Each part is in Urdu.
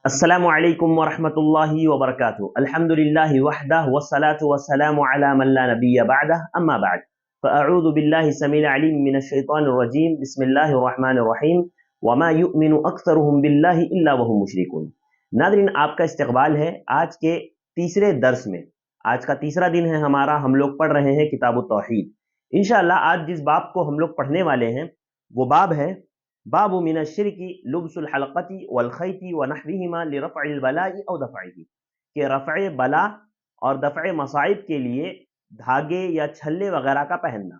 السلام علیکم ورحمۃ اللہ وبرکاتہ الحمد للہ وحدہ والصلاة والسلام علی من لا نبی بعدہ اما بعد فاعوذ باللہ السمیع العلیم من الشیطان الرجیم بسم اللہ الرحمن الرحیم وما یؤمن اکثرهم باللہ الا وهم مشرکون۔ ناظرین، آپ کا استقبال ہے آج کے تیسرے درس میں۔ آج کا تیسرا دن ہے ہمارا، ہم لوگ پڑھ رہے ہیں کتاب التوحید۔ انشاءاللہ آج جس باب کو ہم لوگ پڑھنے والے ہیں وہ باب ہے باب من الشرک لبس الحلقۃ والخیط ونحوہما لرفع البلاء او دفعہ، کہ رفع بلا اور دفع مصائب کے لیے دھاگے یا چھلے وغیرہ کا پہننا۔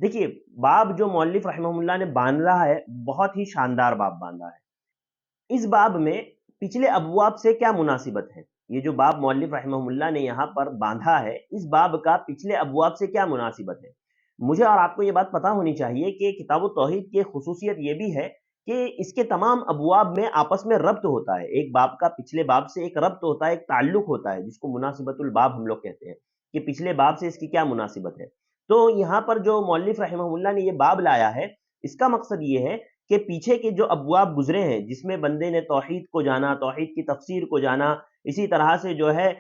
دیکھیے، باب جو مؤلف رحمہ اللہ نے باندھا ہے بہت ہی شاندار باب باندھا ہے۔ اس باب میں پچھلے ابواب سے کیا مناسبت ہے؟ یہ جو باب مؤلف رحمہ اللہ نے یہاں پر باندھا ہے، اس باب کا پچھلے ابواب سے کیا مناسبت ہے؟ مجھے اور آپ کو یہ بات پتہ ہونی چاہیے کہ کتاب التوحید کی خصوصیت یہ بھی ہے کہ اس کے تمام ابواب میں آپس میں ربط ہوتا ہے۔ ایک باب کا پچھلے باب سے ایک ربط ہوتا ہے، ایک تعلق ہوتا ہے، جس کو مناسبت الباب ہم لوگ کہتے ہیں کہ پچھلے باب سے اس کی کیا مناسبت ہے۔ تو یہاں پر جو مؤلف رحمہ اللہ نے یہ باب لایا ہے، اس کا مقصد یہ ہے کہ پیچھے کے جو ابواب گزرے ہیں جس میں بندے نے توحید کو جانا، توحید کی تفسیر کو جانا، اسی طرح سے جو ہے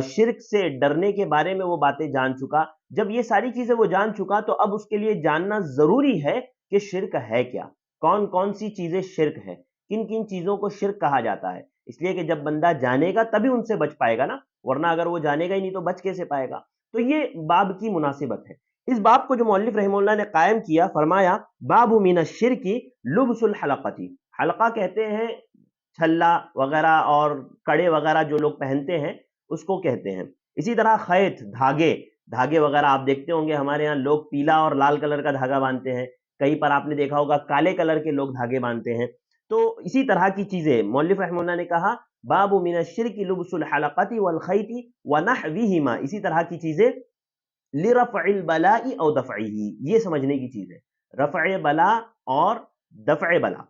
شرک سے ڈرنے کے بارے میں وہ باتیں جان چکا، جب یہ ساری چیزیں وہ جان چکا تو اب اس کے لیے جاننا ضروری ہے کہ شرک ہے کیا، کون کون سی چیزیں شرک ہے، کن کن چیزوں کو شرک کہا جاتا ہے۔ اس لیے کہ جب بندہ جانے گا تبھی ان سے بچ پائے گا نا، ورنہ اگر وہ جانے گا ہی نہیں تو بچ کیسے پائے گا؟ تو یہ باب کی مناسبت ہے۔ اس باب کو جو مؤلف رحمہ اللہ نے قائم کیا، فرمایا باب من الشرک لبس الحلقۃ۔ حلقہ کہتے ہیں چھلا وغیرہ اور کڑے وغیرہ جو لوگ پہنتے ہیں اس کو کہتے ہیں۔ اسی طرح خیط، دھاگے وغیرہ آپ دیکھتے ہوں گے ہمارے ہاں لوگ پیلا اور لال کلر کا دھاگا باندھتے ہیں، کہیں پر آپ نے دیکھا ہوگا کالے کلر کے لوگ دھاگے باندھتے ہیں۔ تو اسی طرح کی چیزیں مؤلف رحمہ اللہ نے کہا باب من الشرک لبس الحلقۃ والخیط ونحوہما، اسی طرح کی چیزیں لرفع البلاء او دفعہ، یہ سمجھنے کی چیز ہے۔ رفع بلا اور دفع بلا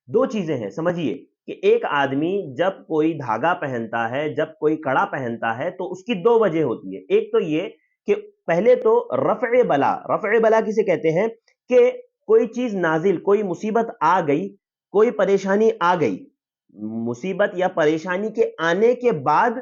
دو چیزیں ہیں، سمجھیے کہ ایک آدمی جب کوئی دھاگا پہنتا ہے، جب کوئی کڑا پہنتا ہے تو اس کی دو وجہ ہوتی ہے۔ ایک تو یہ کہ پہلے تو رفع بلا کسے کہتے ہیں کہ کوئی چیز نازل، کوئی مصیبت آ گئی، کوئی پریشانی آ گئی، مصیبت یا پریشانی کے آنے کے بعد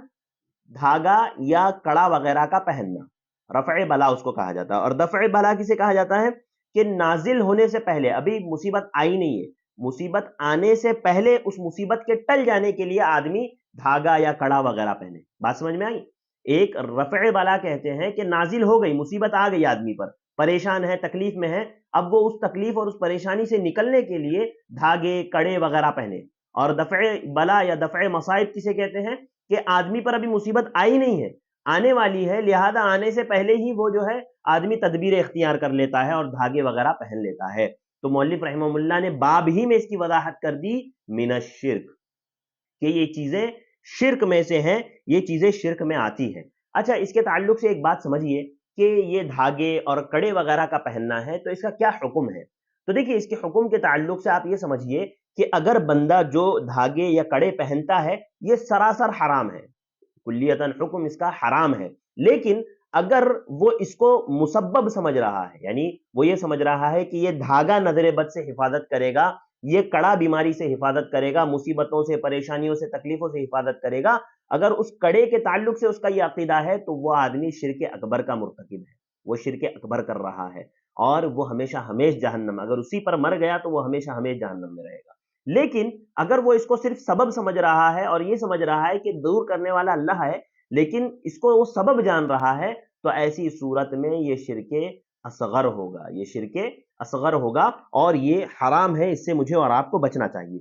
دھاگا یا کڑا وغیرہ کا پہننا، رفع بلا اس کو کہا جاتا ہے۔ اور دفع بلا کسے کہا جاتا ہے کہ نازل ہونے سے پہلے، ابھی مصیبت آئی نہیں ہے، مصیبت آنے سے پہلے اس مصیبت کے ٹل جانے کے لیے آدمی دھاگا یا کڑا وغیرہ پہنے۔ بات سمجھ میں آئی؟ ایک رفع بلا کہتے ہیں کہ نازل ہو گئی، مصیبت آ گئی، آدمی پر پریشان ہے، تکلیف میں ہے، اب وہ اس تکلیف اور اس پریشانی سے نکلنے کے لیے دھاگے کڑے وغیرہ پہنے۔ اور دفع بلا یا دفع مصائب کسے کہتے ہیں کہ آدمی پر ابھی مصیبت آئی نہیں ہے، آنے والی ہے، لہذا آنے سے پہلے ہی وہ جو ہے آدمی تدبیر اختیار کر لیتا ہے اور دھاگے وغیرہ پہن لیتا ہے۔ تو مؤلف رحمہ اللہ نے باب ہی میں اس کی وضاحت کر دی من الشرک، کہ یہ چیزیں شرک میں سے ہیں، یہ چیزیں شرک میں آتی ہیں۔ اچھا، اس کے تعلق سے ایک بات سمجھیے کہ یہ دھاگے اور کڑے وغیرہ کا پہننا ہے تو اس کا کیا حکم ہے؟ تو دیکھیے، اس کے حکم کے تعلق سے آپ یہ سمجھیے کہ اگر بندہ جو دھاگے یا کڑے پہنتا ہے یہ سراسر حرام ہے، کلیتاً حکم اس کا حرام ہے، لیکن اگر وہ اس کو مسبب سمجھ رہا ہے، یعنی وہ یہ سمجھ رہا ہے کہ یہ دھاگا نظر بد سے حفاظت کرے گا، یہ کڑا بیماری سے حفاظت کرے گا، مصیبتوں سے، پریشانیوں سے، تکلیفوں سے حفاظت کرے گا، اگر اس کڑے کے تعلق سے اس کا یہ عقیدہ ہے تو وہ آدمی شرک اکبر کا مرتکب ہے، وہ شرک اکبر کر رہا ہے اور وہ ہمیشہ ہمیشہ جہنم، اگر اسی پر مر گیا تو وہ ہمیشہ ہمیشہ جہنم میں رہے گا۔ لیکن اگر وہ اس کو صرف سبب سمجھ رہا ہے اور یہ سمجھ رہا ہے کہ دور کرنے والا اللہ ہے، لیکن اس کو وہ سبب جان رہا ہے، تو ایسی صورت میں یہ شرک اصغر ہوگا، یہ شرک اصغر ہوگا اور یہ حرام ہے، اس سے مجھے اور آپ کو بچنا چاہیے۔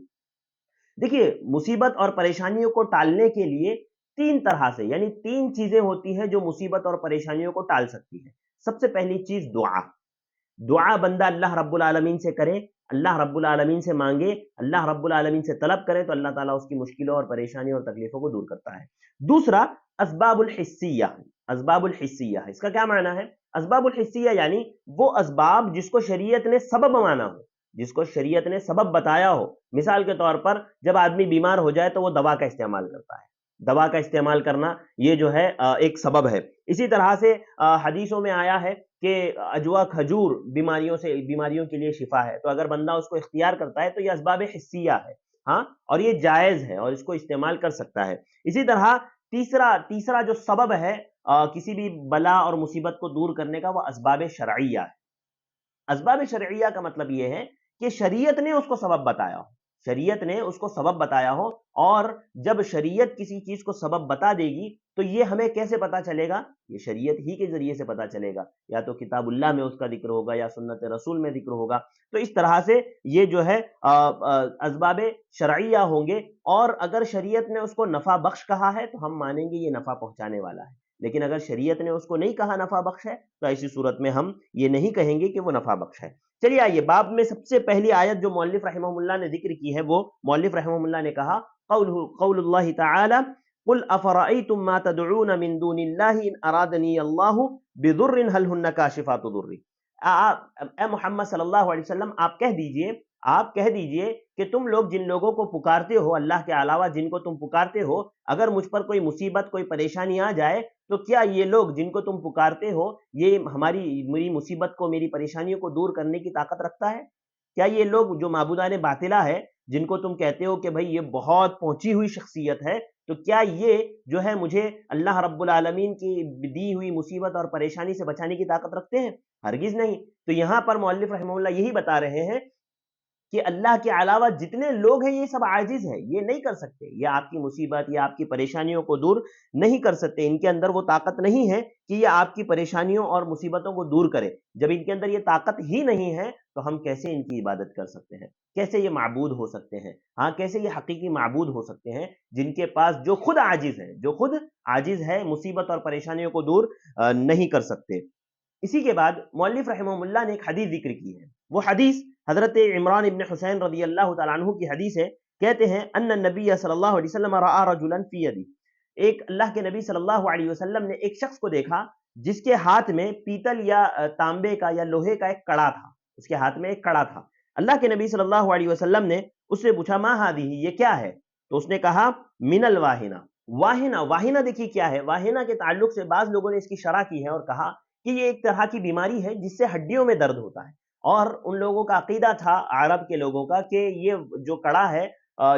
دیکھیے، مصیبت اور پریشانیوں کو ٹالنے کے لیے تین طرح سے، یعنی تین چیزیں ہوتی ہیں جو مصیبت اور پریشانیوں کو ٹال سکتی ہیں۔ سب سے پہلی چیز دعا بندہ اللہ رب العالمین سے کرے، اللہ رب العالمین سے مانگے، اللہ رب العالمین سے طلب کرے تو اللہ تعالیٰ اس کی مشکلوں اور پریشانیوں اور تکلیفوں کو دور کرتا ہے۔ دوسرا اسباب الحسیہ، اس کا کیا معنی ہے؟ اسباب الحسیہ یعنی وہ اسباب جس کو شریعت نے سبب مانا ہو، جس کو شریعت نے سبب بتایا ہو۔ مثال کے طور پر جب آدمی بیمار ہو جائے تو وہ دوا کا استعمال کرتا ہے، دوا کا استعمال کرنا یہ جو ہے ایک سبب ہے۔ اسی طرح سے حدیثوں میں آیا ہے کہ اجوا کھجور بیماریوں کے لیے شفا ہے، تو اگر بندہ اس کو اختیار کرتا ہے تو یہ اسباب حسیہ ہے۔ ہاں، اور یہ جائز ہے اور اس کو استعمال کر سکتا ہے. اسی طرح تیسرا جو سبب ہے کسی بھی بلا اور مصیبت کو دور کرنے کا، وہ اسباب شرعیہ ہے. اسباب شرعیہ کا مطلب یہ ہے کہ شریعت نے اس کو سبب بتایا ہو، شریعت نے اس کو سبب بتایا ہو، اور جب شریعت کسی چیز کو سبب بتا دے گی تو یہ ہمیں کیسے پتا چلے گا؟ یہ شریعت ہی کے ذریعے سے پتا چلے گا، یا تو کتاب اللہ میں اس کا ذکر ہوگا یا سنت رسول میں ذکر ہوگا. تو اس طرح سے یہ جو ہے اسباب شرعیہ ہوں گے، اور اگر شریعت نے اس کو نفع بخش کہا ہے تو ہم مانیں گے یہ نفع پہنچانے والا ہے، لیکن اگر شریعت نے اس کو نہیں کہا نفع بخش ہے تو ایسی صورت میں ہم یہ نہیں کہیں گے کہ وہ نفع بخش ہے. چلیے آئیے، باب میں سب سے پہلی آیت جو مؤلف رحمہ اللہ نے ذکر کی ہے، وہ مؤلف رحمہ اللہ نے کہا قول اللہ تعالی قل افرأيتم ما تدعون من دون الله ان ارادني الله بضر هل هن كاشفات ضري. اے محمد صلی اللہ علیہ وسلم آپ کہہ دیجئے کہ تم لوگ جن لوگوں کو پکارتے ہو اللہ کے علاوہ، جن کو تم پکارتے ہو، اگر مجھ پر کوئی مصیبت کوئی پریشانی آ جائے تو کیا یہ لوگ جن کو تم پکارتے ہو یہ میری مصیبت کو، میری پریشانیوں کو دور کرنے کی طاقت رکھتا ہے؟ کیا یہ لوگ جو معبودان باطلہ ہے، جن کو تم کہتے ہو کہ بھئی یہ بہت پہنچی ہوئی شخصیت ہے، تو کیا یہ جو ہے مجھے اللہ رب العالمین کی دی ہوئی مصیبت اور پریشانی سے بچانے کی طاقت رکھتے ہیں؟ ہرگز نہیں. تو یہاں پر مؤلف رحمہ اللہ یہی بتا رہے ہیں کہ اللہ کے علاوہ جتنے لوگ ہیں یہ سب عاجز ہیں، یہ نہیں کر سکتے، یہ آپ کی مصیبت یا آپ کی پریشانیوں کو دور نہیں کر سکتے. ان کے اندر وہ طاقت نہیں ہے کہ یہ آپ کی پریشانیوں اور مصیبتوں کو دور کرے. جب ان کے اندر یہ طاقت ہی نہیں ہے تو ہم کیسے ان کی عبادت کر سکتے ہیں؟ کیسے یہ معبود ہو سکتے ہیں؟ ہاں، کیسے یہ حقیقی معبود ہو سکتے ہیں جن کے پاس جو خود عاجز ہے مصیبت اور پریشانیوں کو دور نہیں کر سکتے. اسی کے بعد مؤلف رحمہ اللہ نے ایک حدیث ذکر کی ہے. وہ حدیث حضرت عمران ابن حسین رضی اللہ تعالیٰ عنہ کی حدیث ہے. کہتے ہیں ان النبی صلی اللہ علیہ وسلم رأى رجلا فی یدی، ایک اللہ کے نبی صلی اللہ علیہ وسلم نے ایک شخص کو دیکھا جس کے ہاتھ میں پیتل یا تانبے کا یا لوہے کا ایک کڑا تھا. اس کے ہاتھ میں ایک کڑا تھا. اللہ کے نبی صلی اللہ علیہ وسلم نے اس سے پوچھا ما ہذہ، یہ کیا ہے؟ تو اس نے کہا من الواہنہ. واہنہ دیکھیے کیا ہے. واہنہ کے تعلق سے بعض لوگوں نے اس کی شرح کی ہے اور کہا کہ یہ ایک طرح کی بیماری ہے جس سے ہڈیوں میں درد ہوتا ہے، اور ان لوگوں کا عقیدہ تھا، عرب کے لوگوں کا، کہ یہ جو کڑا ہے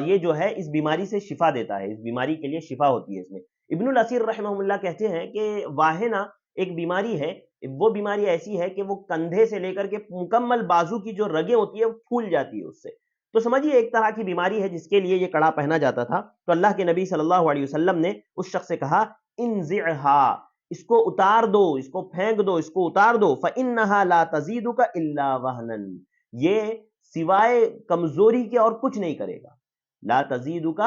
یہ جو ہے اس بیماری سے شفا دیتا ہے، اس بیماری کے لیے شفا ہوتی ہے اس میں. ابن الاسیر رحمہ اللہ کہتے ہیں کہ واہنہ ایک بیماری ہے، وہ بیماری ایسی ہے کہ وہ کندھے سے لے کر کے مکمل بازو کی جو رگیں ہوتی ہے وہ پھول جاتی ہے اس سے. تو سمجھیے ایک طرح کی بیماری ہے جس کے لیے یہ کڑا پہنا جاتا تھا. تو اللہ کے نبی صلی اللہ علیہ وسلم نے اس شخص سے کہا انزعھا، اس کو اتار دو، اس کو پھینک دو، اس کو اتار دو. فإنها لا تزيدك الا وهنا، یہ سوائے کمزوری کے اور کچھ نہیں کرے گا. لا تزيدك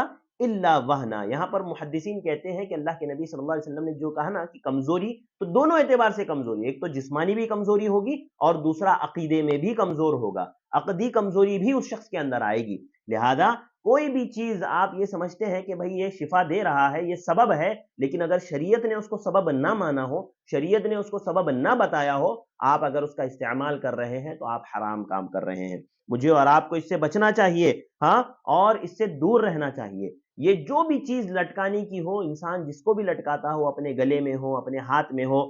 الا وهنا، یہاں پر محدثین کہتے ہیں کہ اللہ کے نبی صلی اللہ علیہ وسلم نے جو کہا نا کہ کمزوری، تو دونوں اعتبار سے کمزوری، ایک تو جسمانی بھی کمزوری ہوگی اور دوسرا عقیدے میں بھی کمزور ہوگا، عقدی کمزوری بھی اس شخص کے اندر آئے گی. لہذا کوئی بھی چیز آپ یہ سمجھتے ہیں کہ بھئی یہ شفا دے رہا ہے، یہ سبب ہے، لیکن اگر شریعت نے اس کو سبب نہ مانا ہو، شریعت نے اس کو سبب نہ بتایا ہو، آپ اگر اس کا استعمال کر رہے ہیں تو آپ حرام کام کر رہے ہیں. مجھے اور آپ کو اس سے بچنا چاہیے، ہاں، اور اس سے دور رہنا چاہیے. یہ جو بھی چیز لٹکانے کی ہو، انسان جس کو بھی لٹکاتا ہو، اپنے گلے میں ہو، اپنے ہاتھ میں ہو،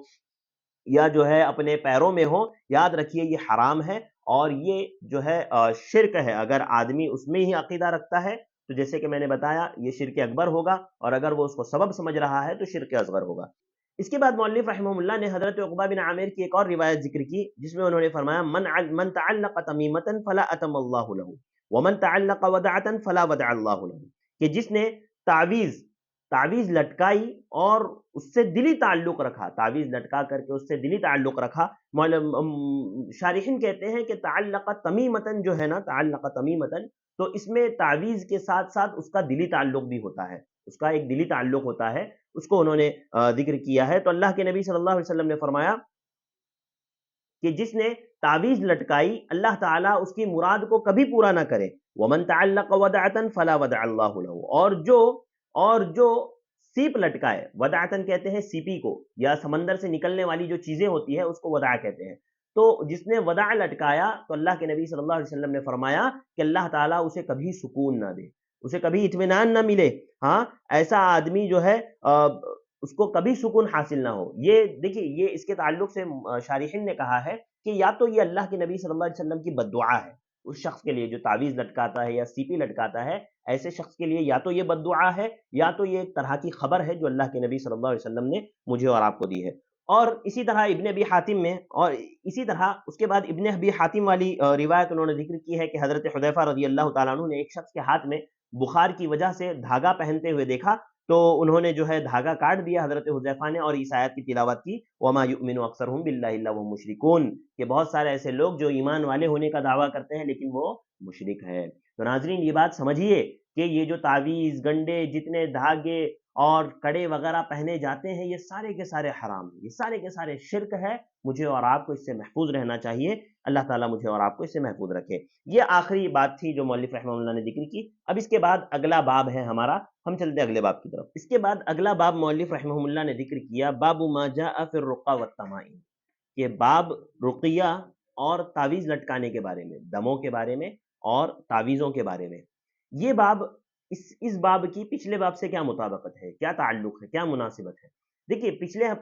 یا جو ہے اپنے پیروں میں ہو، یاد رکھیے یہ حرام ہے، اور یہ جو ہے شرک ہے. اگر آدمی اس میں ہی عقیدہ رکھتا ہے تو جیسے کہ میں نے بتایا یہ شرک اکبر ہوگا، اور اگر وہ اس کو سبب سمجھ رہا ہے تو شرک اصغر ہوگا. اس کے بعد مؤلف رحمہ اللہ نے حضرت عقبہ بن عامر کی ایک اور روایت ذکر کی جس میں انہوں نے فرمایا من تعلق تمیمۃ فلا اتم اللہ له ومن تعلق ودعۃ فلا ودع اللہ له، کہ جس نے تعویذ لٹکائی اور اس سے دلی تعلق رکھا، تعویذ لٹکا کر کے اس سے دلی تعلق رکھا. شارحین کہتے ہیں کہ تعلق تمیمتن جو ہے نا، تعلق تمیمتن، تو اس میں تعویذ کے ساتھ ساتھ اس کا دلی تعلق بھی ہوتا ہے، اس کا ایک دلی تعلق ہوتا ہے، اس کو انہوں نے ذکر کیا ہے. تو اللہ کے نبی صلی اللہ علیہ وسلم نے فرمایا کہ جس نے تعویذ لٹکائی اللہ تعالیٰ اس کی مراد کو کبھی پورا نہ کرے. ومن تعلق ودعۃ فلا ودع اللہ له، اور جو سیپ لٹکائے، ودعتن کہتے ہیں سیپی کو، یا سمندر سے نکلنے والی جو چیزیں ہوتی ہے اس کو ودع کہتے ہیں. تو جس نے ودع لٹکایا تو اللہ کے نبی صلی اللہ علیہ وسلم نے فرمایا کہ اللہ تعالیٰ اسے کبھی سکون نہ دے، اسے کبھی اطمینان نہ ملے. ہاں، ایسا آدمی جو ہے اس کو کبھی سکون حاصل نہ ہو. یہ دیکھیے، یہ اس کے تعلق سے شارحین نے کہا ہے کہ یا تو یہ اللہ کے نبی صلی اللہ علیہ وسلم کی بد دعا ہے اس شخص کے لیے جو تعویذ لٹکاتا ہے یا سیپی لٹکاتا ہے، ایسے شخص کے لیے یا تو یہ بد دعا ہے یا تو یہ ایک طرح کی خبر ہے جو اللہ کے نبی صلی اللہ علیہ وسلم نے مجھے اور آپ کو دی ہے۔ اور اسی طرح ابن ابی حاتم میں، اور اسی طرح اس کے بعد ابن ابی حاتم والی روایت انہوں نے ذکر کی ہے کہ حضرت حذیفہ رضی اللہ تعالیٰ عنہ نے ایک شخص کے ہاتھ میں بخار کی وجہ سے دھاگا پہنتے ہوئے دیکھا، تو انہوں نے جو ہے دھاگا کاٹ دیا حضرت حذیفہ نے، اور اس آیت کی تلاوت کی، وما یؤمن اکثرهم باللہ الا وهم مشرکون، کہ بہت سارے ایسے لوگ جو ایمان والے ہونے کا دعویٰ کرتے ہیں لیکن وہ مشرک ہے۔ تو ناظرین یہ بات سمجھیے کہ یہ جو تعویذ، گنڈے، جتنے دھاگے اور کڑے وغیرہ پہنے جاتے ہیں یہ سارے کے سارے حرام ہیں، یہ سارے کے سارے شرک ہے۔ مجھے اور آپ کو اس سے محفوظ رہنا چاہیے، اللہ تعالیٰ مجھے اور آپ کو اس سے محفوظ رکھے۔ یہ آخری بات تھی جو مؤلف رحمہ اللہ نے ذکر کی۔ اب اس کے بعد اگلا باب ہے ہمارا، ہم چلتے ہیں اگلے باب کی طرف۔ اس کے بعد اگلا باب مؤلف رحمہ اللہ نے ذکر کیا، باب ما جاء فی الرقیٰ والتمائم، کہ باب رقیہ اور تعویذ لٹکانے کے بارے میں، دموں کے بارے میں اور تعویذوں کے بارے میں۔ یہ باب اس باب کی پچھلے باب سے کیا مطابقت ہے، کیا تعلق ہے، کیا مناسبت ہے؟ دیکھیے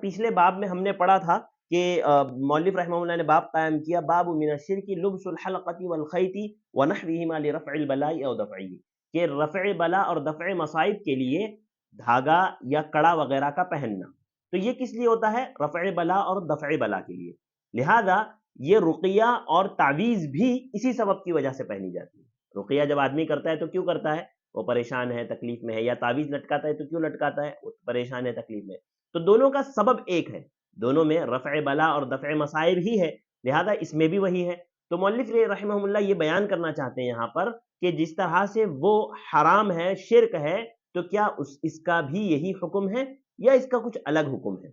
پچھلے باب میں ہم نے پڑھا تھا کہ مؤلف رحمہ اللہ نے باب قائم کیا، باب من الشرک لبس الحلقۃ والخیط ونحوہما لرفع البلاء او دفعہ، کہ رفع بلا اور دفع مصائب کے لیے دھاگا یا کڑا وغیرہ کا پہننا، تو یہ کس لیے ہوتا ہے؟ رفع بلا اور دفع بلا کے لیے۔ لہذا یہ رقیہ اور تعویذ بھی اسی سبب کی وجہ سے پہنی جاتی ہے۔ رقیہ جب آدمی کرتا ہے تو کیوں کرتا ہے؟ وہ پریشان ہے، تکلیف میں ہے، یا تعویذ لٹکاتا ہے تو کیوں لٹکاتا ہے؟ وہ پریشان ہے، تکلیف میں۔ تو دونوں کا سبب ایک ہے، دونوں میں رفع بلا اور دفع مصائب ہی ہے، لہذا اس میں بھی وہی ہے۔ تو مؤلف رحمہ اللہ یہ بیان کرنا چاہتے ہیں یہاں پر کہ جس طرح سے وہ حرام ہے، شرک ہے، تو کیا اس کا بھی یہی حکم ہے یا اس کا کچھ الگ حکم ہے؟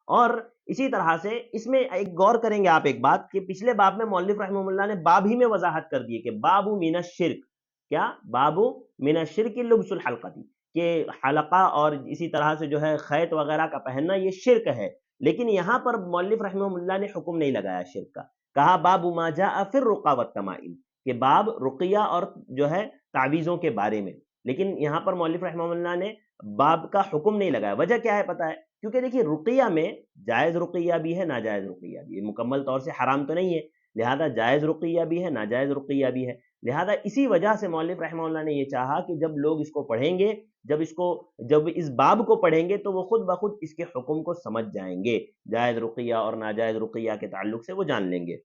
اور اسی طرح سے اس میں ایک غور کریں گے آپ ایک بات، کہ پچھلے باب میں مؤلف رحمہ اللہ نے باب ہی میں وضاحت کر دی کہ باب من الشرک، کیا؟ باب من الشرک لبس الحلقۃ، کہ حلقہ اور اسی طرح سے جو ہے خیط وغیرہ کا پہننا یہ شرک ہے، لیکن یہاں پر مؤلف رحمہ اللہ نے حکم نہیں لگایا شرک کا، کہا باب ما جاء فی الرقیٰ والتمائم، کہ باب رقیہ اور جو ہے تعویذوں کے بارے میں، لیکن یہاں پر مؤلف رحمہ اللہ نے باب کا حکم نہیں لگایا۔ وجہ کیا ہے پتہ ہے؟ کیونکہ دیکھیے رقیہ میں جائز رقیہ بھی ہے، ناجائز رقیہ بھی ہے، مکمل طور سے حرام تو نہیں ہے، لہذا جائز رقیہ بھی ہے، ناجائز رقیہ بھی ہے، لہذا اسی وجہ سے مؤلف رحمہ اللہ نے یہ چاہا کہ جب لوگ اس کو پڑھیں گے، جب اس باب کو پڑھیں گے تو وہ خود بخود اس کے حکم کو سمجھ جائیں گے، جائز رقیہ اور ناجائز رقیہ کے تعلق سے وہ جان لیں گے۔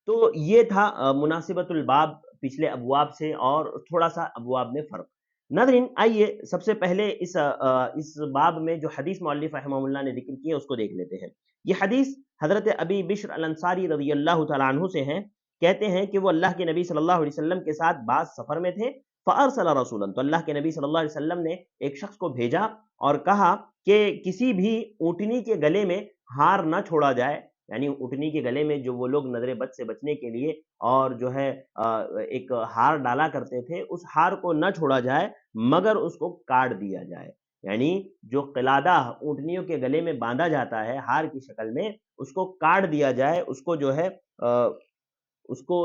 تو یہ تھا مناسبت الباب پچھلے ابواب سے، اور تھوڑا سا ابواب میں فرق۔ ناظرین آئیے سب سے پہلے اس باب میں جو حدیث مؤلف رحمہ اللہ نے ذکر کی ہے اس کو دیکھ لیتے ہیں۔ یہ حدیث حضرت ابی بشر الانصاری رضی اللہ تعالیٰ عنہ سے ہیں، کہتے ہیں کہ وہ اللہ کے نبی صلی اللہ علیہ وسلم کے ساتھ بعض سفر میں تھے، فارسل رسولا، تو اللہ کے نبی صلی اللہ علیہ وسلم نے ایک شخص کو بھیجا اور کہا کہ کسی بھی اونٹنی کے گلے میں ہار نہ چھوڑا جائے، یعنی اونٹنی کے گلے میں جو وہ لوگ نظر بد سے بچنے کے لیے اور جو ہے ایک ہار ڈالا کرتے تھے، اس ہار کو نہ چھوڑا جائے مگر اس کو کاٹ دیا جائے، یعنی جو قلادہ اونٹنیوں کے گلے میں باندھا جاتا ہے ہار کی شکل میں، اس کو کاٹ دیا جائے، اس کو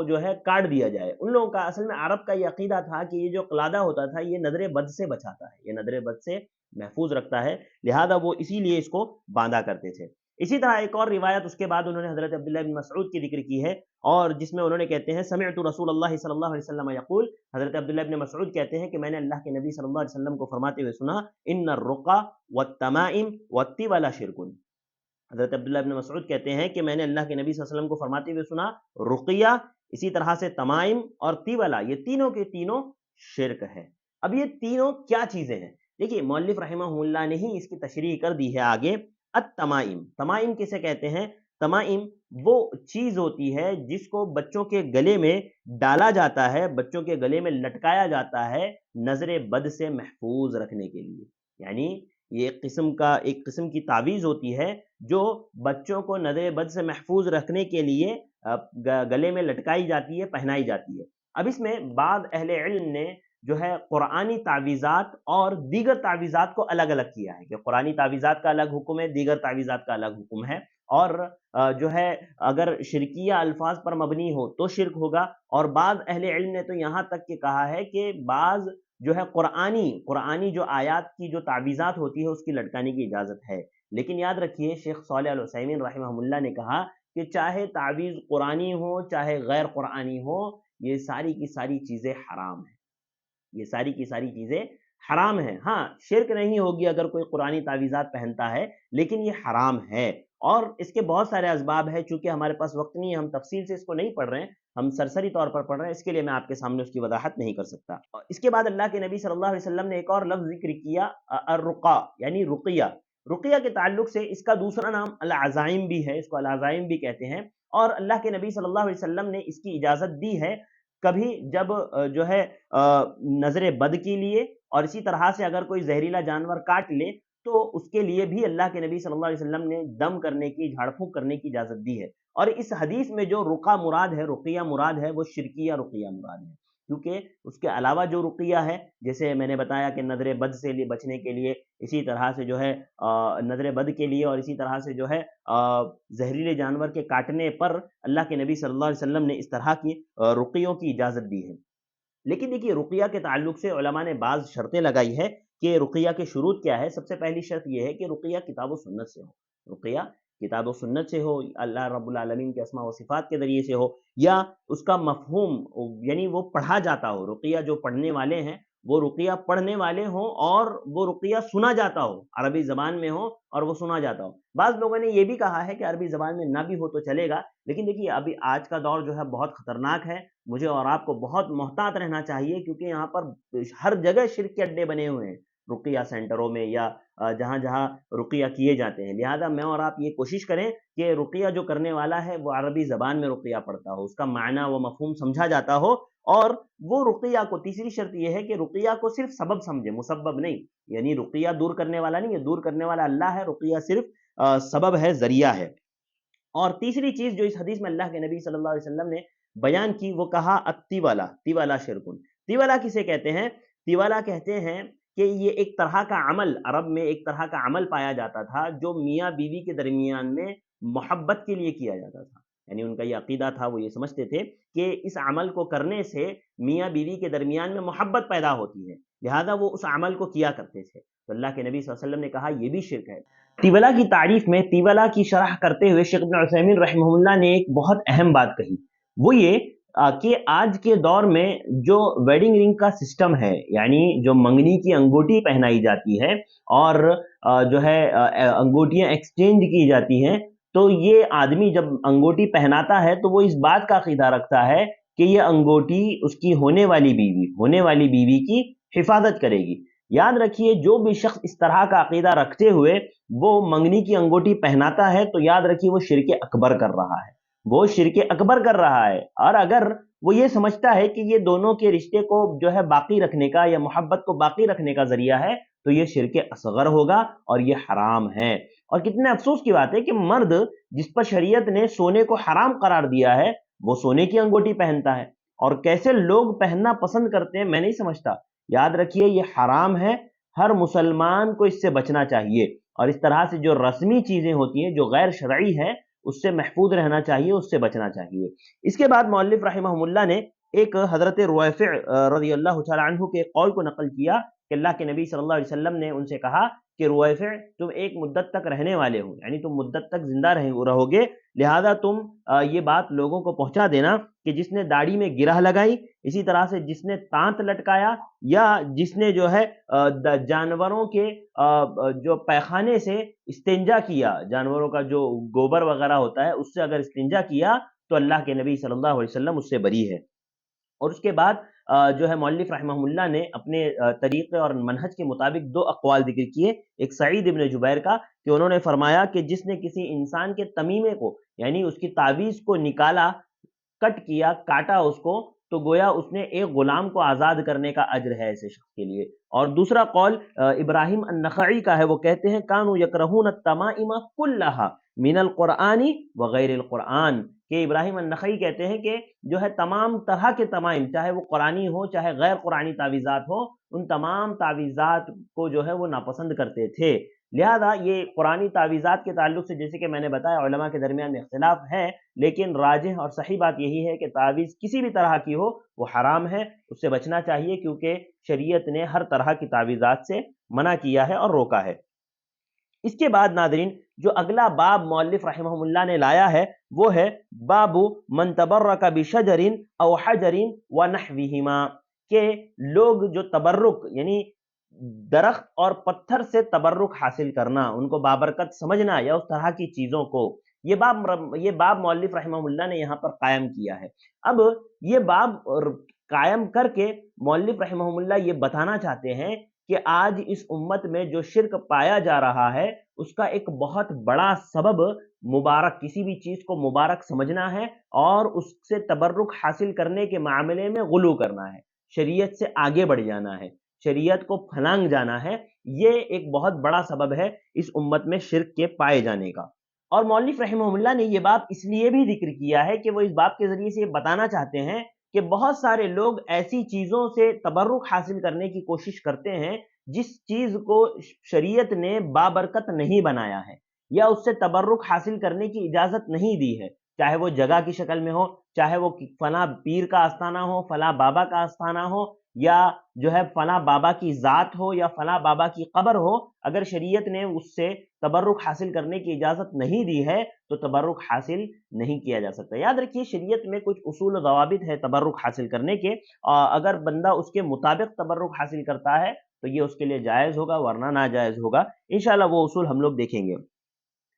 جو ہے کاٹ دیا جائے۔ ان لوگوں کا اصل میں عرب کا یہ عقیدہ تھا کہ یہ جو قلادہ ہوتا تھا یہ نظر بد سے بچاتا ہے، یہ نظر بد سے محفوظ رکھتا ہے، لہذا وہ اسی لیے اس کو باندھا کرتے تھے۔ اسی طرح ایک اور روایت اس کے بعد انہوں نے حضرت عبداللہ بن مسعود کی ذکر کی ہے، اور جس میں انہوں نے کہتے ہیں سمعت رسول اللہ صلی اللہ علیہ وسلم یقول، حضرت عبداللہ بن مسعود کہتے ہیں کہ میں نے اللہ کے نبی صلی اللہ علیہ وسلم کو فرماتے ہوئے سنا، ان الرقى والتمائم والطبل شرک۔ حضرت عبداللہ بن مسعود کہتے ہیں کہ میں نے اللہ کے نبی صلی اللہ علیہ وسلم کو فرماتے ہوئے سنا، رقیہ، اسی طرح سے تمائم اور طبلہ، یہ تینوں کے تینوں شرک ہے۔ اب یہ تینوں کیا چیزیں ہیں؟ دیکھیے مؤلف رحمہ اللہ نے ہی اس کی تشریح کر دی ہے آگے۔ التمائم، تمائم کسے کہتے ہیں؟ تمائم وہ چیز ہوتی ہے جس کو بچوں کے گلے میں ڈالا جاتا ہے، بچوں کے گلے میں لٹکایا جاتا ہے نظر بد سے محفوظ رکھنے کے لیے، یعنی یہ ایک قسم کی تعویذ ہوتی ہے جو بچوں کو نظر بد سے محفوظ رکھنے کے لیے گلے میں لٹکائی جاتی ہے، پہنائی جاتی ہے۔ اب اس میں بعض اہل علم نے جو ہے قرآنی تعویذات اور دیگر تعویذات کو الگ الگ کیا ہے، کہ قرآنی تعویذات کا الگ حکم ہے، دیگر تعویذات کا الگ حکم ہے، اور جو ہے اگر شرکیہ الفاظ پر مبنی ہو تو شرک ہوگا، اور بعض اہل علم نے تو یہاں تک کہ کہا ہے کہ بعض جو ہے قرآنی جو آیات کی جو تعویذات ہوتی ہے اس کی لٹکانے کی اجازت ہے، لیکن یاد رکھیے شیخ صالح العثیمین رحمہ اللہ نے کہا کہ چاہے تعویذ قرآنی ہو چاہے غیر قرآنی ہو، یہ ساری کی ساری چیزیں حرام ہیں، یہ ساری کی ساری چیزیں حرام ہیں۔ ہاں شرک نہیں ہوگی اگر کوئی قرآنی تعویذات پہنتا ہے، لیکن یہ حرام ہے، اور اس کے بہت سارے اسباب ہیں۔ چونکہ ہمارے پاس وقت نہیں ہے، ہم تفصیل سے اس کو نہیں پڑھ رہے ہیں، ہم سرسری طور پر پڑھ رہے ہیں، اس کے لیے میں آپ کے سامنے اس کی وضاحت نہیں کر سکتا۔ اس کے بعد اللہ کے نبی صلی اللہ علیہ وسلم نے ایک اور لفظ ذکر کیا، الرقا یعنی رقیہ۔ رقیہ کے تعلق سے اس کا دوسرا نام العزائم بھی ہے، اس کو العزائم بھی کہتے ہیں، اور اللہ کے نبی صلی اللہ علیہ وسلم نے اس کی اجازت دی ہے کبھی جب جو ہے نظر بد کے لیے، اور اسی طرح سے اگر کوئی زہریلا جانور کاٹ لے تو اس کے لیے بھی اللہ کے نبی صلی اللہ علیہ وسلم نے دم کرنے کی، جھاڑ پھونک کرنے کی اجازت دی ہے۔ اور اس حدیث میں جو رقیہ مراد ہے، رقیہ مراد ہے، وہ شرکیہ رقیہ مراد ہے، کیونکہ اس کے علاوہ جو رقیہ ہے، جیسے میں نے بتایا کہ نظر بد سے بچنے کے لیے، اسی طرح سے جو ہے نظر بد کے لیے، اور اسی طرح سے جو ہے زہریلے جانور کے کاٹنے پر اللہ کے نبی صلی اللہ علیہ وسلم نے اس طرح کی رقیوں کی اجازت دی ہے۔ لیکن دیکھیے رقیہ کے تعلق سے علماء نے بعض شرطیں لگائی ہے کہ رقیہ کے شروط کیا ہے۔ سب سے پہلی شرط یہ ہے کہ رقیہ کتاب و سنت سے ہو، رقیہ کتاب و سنت سے ہو، اللہ رب العالمین کے اسماء و صفات کے ذریعے سے ہو، یا اس کا مفہوم یعنی وہ پڑھا جاتا ہو، رقیہ جو پڑھنے والے ہیں وہ رقیہ پڑھنے والے ہوں، اور وہ رقیہ سنا جاتا ہو، عربی زبان میں ہو اور وہ سنا جاتا ہو۔ بعض لوگوں نے یہ بھی کہا ہے کہ عربی زبان میں نہ بھی ہو تو چلے گا، لیکن دیکھیے ابھی آج کا دور جو ہے بہت خطرناک ہے، مجھے اور آپ کو بہت محتاط رہنا چاہیے، کیونکہ یہاں پر ہر جگہ شرک کے اڈے بنے ہوئے ہیں، رقیہ سینٹروں میں یا جہاں جہاں رقیہ کیے جاتے ہیں۔ لہذا میں اور آپ یہ کوشش کریں کہ رقیہ جو کرنے والا ہے وہ عربی زبان میں رقیہ پڑھتا ہو، اس کا معنی و مفہوم سمجھا جاتا ہو، اور وہ رقیہ کو، تیسری شرط یہ ہے کہ رقیہ کو صرف سبب سمجھے، مسبب نہیں، یعنی رقیہ دور کرنے والا نہیں ہے، دور کرنے والا اللہ ہے، رقیہ صرف سبب ہے، ذریعہ ہے۔ اور تیسری چیز جو اس حدیث میں اللہ کے نبی صلی اللہ علیہ وسلم نے بیان کی، وہ کہا التیوالہ، تیوالہ شرکن۔ تیوالہ کسے کہتے ہیں؟ تیوالہ کہتے ہیں کہ یہ ایک طرح کا عمل، عرب میں ایک طرح کا عمل پایا جاتا تھا جو میاں بیوی کے درمیان میں محبت کے لیے کیا جاتا تھا، یعنی ان کا یہ عقیدہ تھا، وہ یہ سمجھتے تھے کہ اس عمل کو کرنے سے میاں بیوی کے درمیان میں محبت پیدا ہوتی ہے، لہذا وہ اس عمل کو کیا کرتے تھے۔ تو اللہ کے نبی صلی اللہ علیہ وسلم نے کہا یہ بھی شرک ہے۔ تیولہ کی تعریف میں، تیولہ کی شرح کرتے ہوئے شیخ ابن عثیمین رحمہ اللہ نے ایک بہت اہم بات کہی، وہ یہ کہ آج کے دور میں جو ویڈنگ رنگ کا سسٹم ہے، یعنی جو منگنی کی انگوٹی پہنائی جاتی ہے اور جو ہے انگوٹیاں ایکسچینج کی جاتی ہیں، تو یہ آدمی جب انگوٹی پہناتا ہے تو وہ اس بات کا عقیدہ رکھتا ہے کہ یہ انگوٹی اس کی ہونے والی بیوی کی حفاظت کرے گی۔ یاد رکھیے جو بھی شخص اس طرح کا عقیدہ رکھتے ہوئے وہ منگنی کی انگوٹی پہناتا ہے تو یاد رکھیے وہ شرک اکبر کر رہا ہے، وہ شرک اکبر کر رہا ہے۔ اور اگر وہ یہ سمجھتا ہے کہ یہ دونوں کے رشتے کو جو ہے باقی رکھنے کا یا محبت کو باقی رکھنے کا ذریعہ ہے تو یہ شرک اصغر ہوگا اور یہ حرام ہے۔ اور کتنے افسوس کی بات ہے کہ مرد جس پر شریعت نے سونے کو حرام قرار دیا ہے وہ سونے کی انگوٹی پہنتا ہے، اور کیسے لوگ پہننا پسند کرتے ہیں میں نہیں سمجھتا۔ یاد رکھیے یہ حرام ہے، ہر مسلمان کو اس سے بچنا چاہیے، اور اس طرح سے جو رسمی چیزیں ہوتی ہیں جو غیر شرعی ہے اس سے محفوظ رہنا چاہیے، اس سے بچنا چاہیے۔ اس کے بعد مؤلف رحمہ اللہ نے ایک حضرت رویفع رضی اللہ تعالی عنہ کے قول کو نقل کیا کہ اللہ کے نبی صلی اللہ علیہ وسلم نے ان سے کہا کہ رویفع تم ایک مدت تک رہنے والے ہو، یعنی تم مدت تک زندہ رہو گے، لہذا تم یہ بات لوگوں کو پہنچا دینا کہ جس نے داڑھی میں گرہ لگائی، اسی طرح سے جس نے تانت لٹکایا، یا جس نے جو ہے جانوروں کے جو پیخانے سے استنجا کیا، جانوروں کا جو گوبر وغیرہ ہوتا ہے اس سے اگر استنجا کیا تو اللہ کے نبی صلی اللہ علیہ وسلم اس سے بری ہے۔ اور اس کے بعد جو ہے مؤلف رحمہ اللہ نے اپنے طریقے اور منہج کے مطابق دو اقوال ذکر کیے، ایک سعید ابن جبیر کا کہ انہوں نے فرمایا کہ جس نے کسی انسان کے تمیمے کو یعنی اس کی تعویذ کو نکالا، کٹ کیا، کاٹا اس کو، تو گویا اس نے ایک غلام کو آزاد کرنے کا اجر ہے ایسے شخص کے لیے۔ اور دوسرا قول ابراہیم النخعی کا ہے، وہ کہتے ہیں کانوا یکرہون التمائم کلھا من القرآن وغیر القرآن، کہ ابراہیم النخعی کہتے ہیں کہ جو ہے تمام طرح کے تمائم، چاہے وہ قرآنی ہو چاہے غیر قرآنی تعویذات ہو، ان تمام تعویذات کو جو ہے وہ ناپسند کرتے تھے۔ لہذا یہ قرآنی تعویذات کے تعلق سے جیسے کہ میں نے بتایا علماء کے درمیان میں اختلاف ہے، لیکن راجح اور صحیح بات یہی ہے کہ تعویذ کسی بھی طرح کی ہو وہ حرام ہے، اس سے بچنا چاہیے، کیونکہ شریعت نے ہر طرح کی تعویذات سے منع کیا ہے اور روکا ہے۔ اس کے بعد ناظرین جو اگلا باب مؤلف رحمہ اللہ نے لایا ہے وہ ہے باب من تبرک بشجر او حجر ونحوہما، کہ لوگ جو تبرک یعنی درخت اور پتھر سے تبرک حاصل کرنا، ان کو بابرکت سمجھنا یا اس طرح کی چیزوں کو، یہ باب مؤلف رحمہ اللہ نے یہاں پر قائم کیا ہے۔ اب یہ باب قائم کر کے مؤلف رحمہ اللہ یہ بتانا چاہتے ہیں کہ آج اس امت میں جو شرک پایا جا رہا ہے اس کا ایک بہت بڑا سبب مبارک، کسی بھی چیز کو مبارک سمجھنا ہے اور اس سے تبرک حاصل کرنے کے معاملے میں غلو کرنا ہے، شریعت سے آگے بڑھ جانا ہے، شریعت کو پھلانگ جانا ہے۔ یہ ایک بہت بڑا سبب ہے اس امت میں شرک کے پائے جانے کا۔ اور مؤلف رحمہ اللہ نے یہ باب اس لیے بھی ذکر کیا ہے کہ وہ اس باب کے ذریعے سے یہ بتانا چاہتے ہیں کہ بہت سارے لوگ ایسی چیزوں سے تبرک حاصل کرنے کی کوشش کرتے ہیں جس چیز کو شریعت نے بابرکت نہیں بنایا ہے یا اس سے تبرک حاصل کرنے کی اجازت نہیں دی ہے، چاہے وہ جگہ کی شکل میں ہو، چاہے وہ فلاں پیر کا آستانہ ہو، فلاں بابا کا آستانہ ہو، یا جو ہے فلاں بابا کی ذات ہو یا فلاں بابا کی قبر ہو، اگر شریعت نے اس سے تبرک حاصل کرنے کی اجازت نہیں دی ہے تو تبرک حاصل نہیں کیا جا سکتا۔ یاد رکھیے شریعت میں کچھ اصول و ضوابط ہے تبرک حاصل کرنے کے، اگر بندہ اس کے مطابق تبرک حاصل کرتا ہے تو یہ اس کے لیے جائز ہوگا، ورنہ ناجائز ہوگا۔ انشاءاللہ وہ اصول ہم لوگ دیکھیں گے۔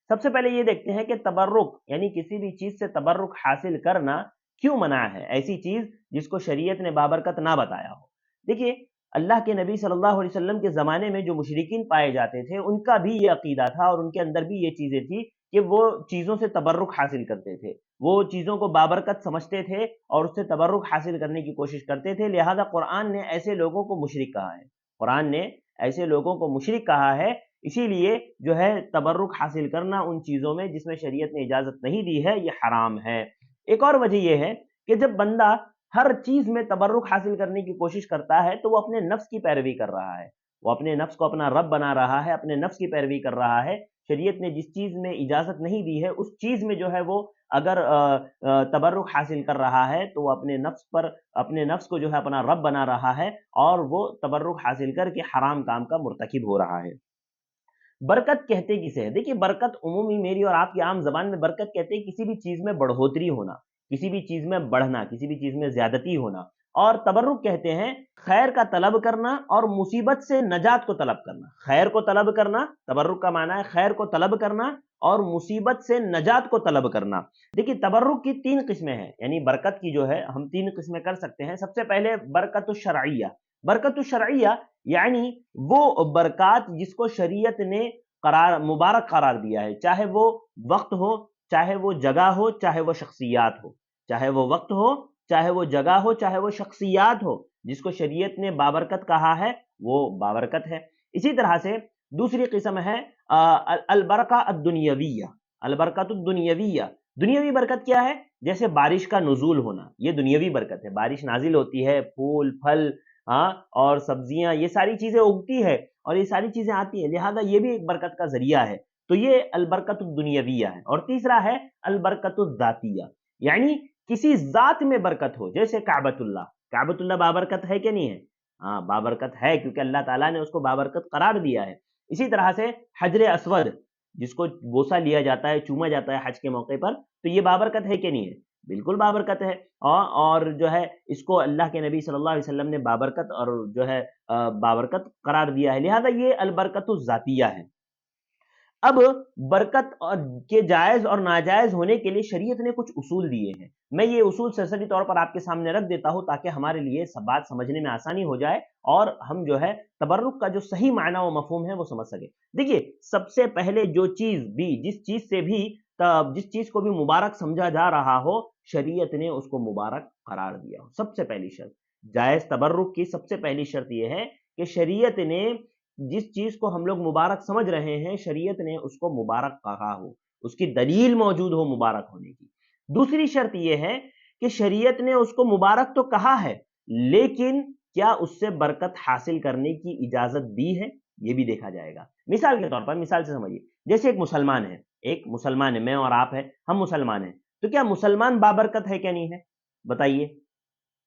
سب سے پہلے یہ دیکھتے ہیں کہ تبرک یعنی کسی بھی چیز سے تبرک حاصل کرنا کیوں منع ہے، ایسی چیز جس کو شریعت نے بابرکت نہ بتایا ہو۔ دیکھیے اللہ کے نبی صلی اللہ علیہ وسلم کے زمانے میں جو مشرکین پائے جاتے تھے ان کا بھی یہ عقیدہ تھا اور ان کے اندر بھی یہ چیزیں تھی کہ وہ چیزوں سے تبرک حاصل کرتے تھے، وہ چیزوں کو بابرکت سمجھتے تھے اور اس سے تبرک حاصل کرنے کی کوشش کرتے تھے، لہذا قرآن نے ایسے لوگوں کو مشرک کہا ہے، قرآن نے ایسے لوگوں کو مشرک کہا ہے۔ اسی لیے جو ہے تبرک حاصل کرنا ان چیزوں میں جس میں شریعت نے اجازت نہیں دی ہے یہ حرام ہے۔ ایک اور وجہ یہ ہے کہ جب بندہ ہر چیز میں تبرک حاصل کرنے کی کوشش کرتا ہے تو وہ اپنے نفس کی پیروی کر رہا ہے، وہ اپنے نفس کو اپنا رب بنا رہا ہے، اپنے نفس کی پیروی کر رہا ہے۔ شریعت نے جس چیز میں اجازت نہیں دی ہے اس چیز میں جو ہے وہ اگر تبرک حاصل کر رہا ہے تو وہ اپنے نفس کو جو ہے اپنا رب بنا رہا ہے اور وہ تبرک حاصل کر کے حرام کام کا مرتکب ہو رہا ہے۔ برکت کہتے کسے ہیں؟ دیکھیے برکت عمومی میری اور آپ کی عام زبان میں برکت کہتے ہیں کسی بھی چیز میں بڑھوتری ہونا، کسی بھی چیز میں بڑھنا، کسی بھی چیز میں زیادتی ہونا، اور تبرک کہتے ہیں خیر کا طلب کرنا اور مصیبت سے نجات کو طلب کرنا۔ خیر کو طلب کرنا، تبرک کا معنی ہے خیر کو طلب کرنا اور مصیبت سے نجات کو طلب کرنا۔ دیکھیے تبرک کی تین قسمیں ہیں، یعنی برکت کی جو ہے ہم تین قسمیں کر سکتے ہیں۔ سب سے پہلے برکت الشرعیہ، برکت الشرعیہ یعنی وہ برکات جس کو شریعت نے مبارک قرار دیا ہے، چاہے وہ وقت ہو، چاہے وہ جگہ ہو، چاہے وہ شخصیات ہو، چاہے وہ وقت ہو، چاہے وہ جگہ ہو، چاہے وہ شخصیات ہو، جس کو شریعت نے بابرکت کہا ہے وہ بابرکت ہے۔ اسی طرح سے دوسری قسم ہے البرکہ الدنیویہ، البرکت الدنیویہ۔ دنیاوی برکت کیا ہے؟ جیسے بارش کا نزول ہونا، یہ دنیاوی برکت ہے، بارش نازل ہوتی ہے، پھول پھل اور سبزیاں یہ ساری چیزیں اگتی ہے اور یہ ساری چیزیں آتی ہیں، لہذا یہ بھی ایک برکت کا ذریعہ ہے، تو یہ البرکت الدنیویہ ہے۔ اور تیسرا ہے البرکت الذاتیہ، یعنی کسی ذات میں برکت ہو، جیسے کعبۃ اللہ، کعبۃ اللہ بابرکت ہے کہ نہیں ہے؟ ہاں بابرکت ہے، کیونکہ اللہ تعالیٰ نے اس کو بابرکت قرار دیا ہے۔ اسی طرح سے حجر اسود جس کو بوسہ لیا جاتا ہے، چوما جاتا ہے حج کے موقع پر، تو یہ بابرکت ہے کہ نہیں ہے؟ بالکل بابرکت ہے، اور جو ہے اس کو اللہ کے نبی صلی اللہ علیہ وسلم نے بابرکت اور جو ہے بابرکت قرار دیا ہے، لہذا یہ البرکت الذاتیہ ہے۔ اب برکت کے جائز اور ناجائز ہونے کے لیے شریعت نے کچھ اصول دیے ہیں، میں یہ اصول سرسری طور پر آپ کے سامنے رکھ دیتا ہوں تاکہ ہمارے لیے سب بات سمجھنے میں آسانی ہو جائے اور ہم جو ہے تبرک کا جو صحیح معنی و مفہوم ہے وہ سمجھ سکیں۔ دیکھیے سب سے پہلے جس چیز کو بھی مبارک سمجھا جا رہا ہو شریعت نے اس کو مبارک قرار دیا ہو۔ سب سے پہلی شرط جائز تبرک کی سب سے پہلی شرط یہ ہے کہ شریعت نے جس چیز کو ہم لوگ مبارک سمجھ رہے ہیں شریعت نے اس کو مبارک کہا ہو، اس کی دلیل موجود ہو مبارک ہونے کی۔ دوسری شرط یہ ہے کہ شریعت نے اس کو مبارک تو کہا ہے لیکن کیا اس سے برکت حاصل کرنے کی اجازت دی ہے، یہ بھی دیکھا جائے گا۔ مثال کے طور پر، مثال سے سمجھیے، جیسے ایک مسلمان ہے، میں اور آپ ہیں، ہم مسلمان ہیں، تو کیا مسلمان بابرکت ہے کہ نہیں ہے؟ بتائیے،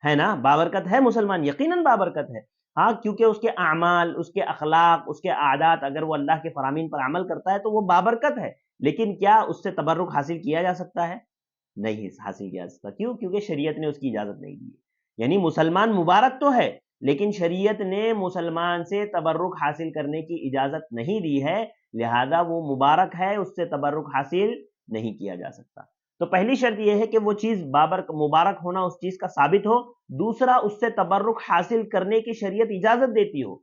ہے نا؟ بابرکت ہے مسلمان، یقیناً بابرکت ہے، ہاں، کیونکہ اس کے اعمال، اس کے اخلاق، اس کے عادات، اگر وہ اللہ کے فرامین پر عمل کرتا ہے تو وہ بابرکت ہے۔ لیکن کیا اس سے تبرک حاصل کیا جا سکتا ہے؟ نہیں حاصل کیا جا سکتا، کیوں؟ کیونکہ شریعت نے اس کی اجازت نہیں دی ہے۔ یعنی مسلمان مبارک تو ہے لیکن شریعت نے مسلمان سے تبرک حاصل کرنے کی اجازت نہیں دی ہے، لہذا وہ مبارک ہے، اس سے تبرک حاصل نہیں کیا جا سکتا۔ تو پہلی شرط یہ ہے کہ وہ چیز مبارک ہونا اس چیز کا ثابت ہو، دوسرا اس سے تبرک حاصل کرنے کی شریعت اجازت دیتی ہو،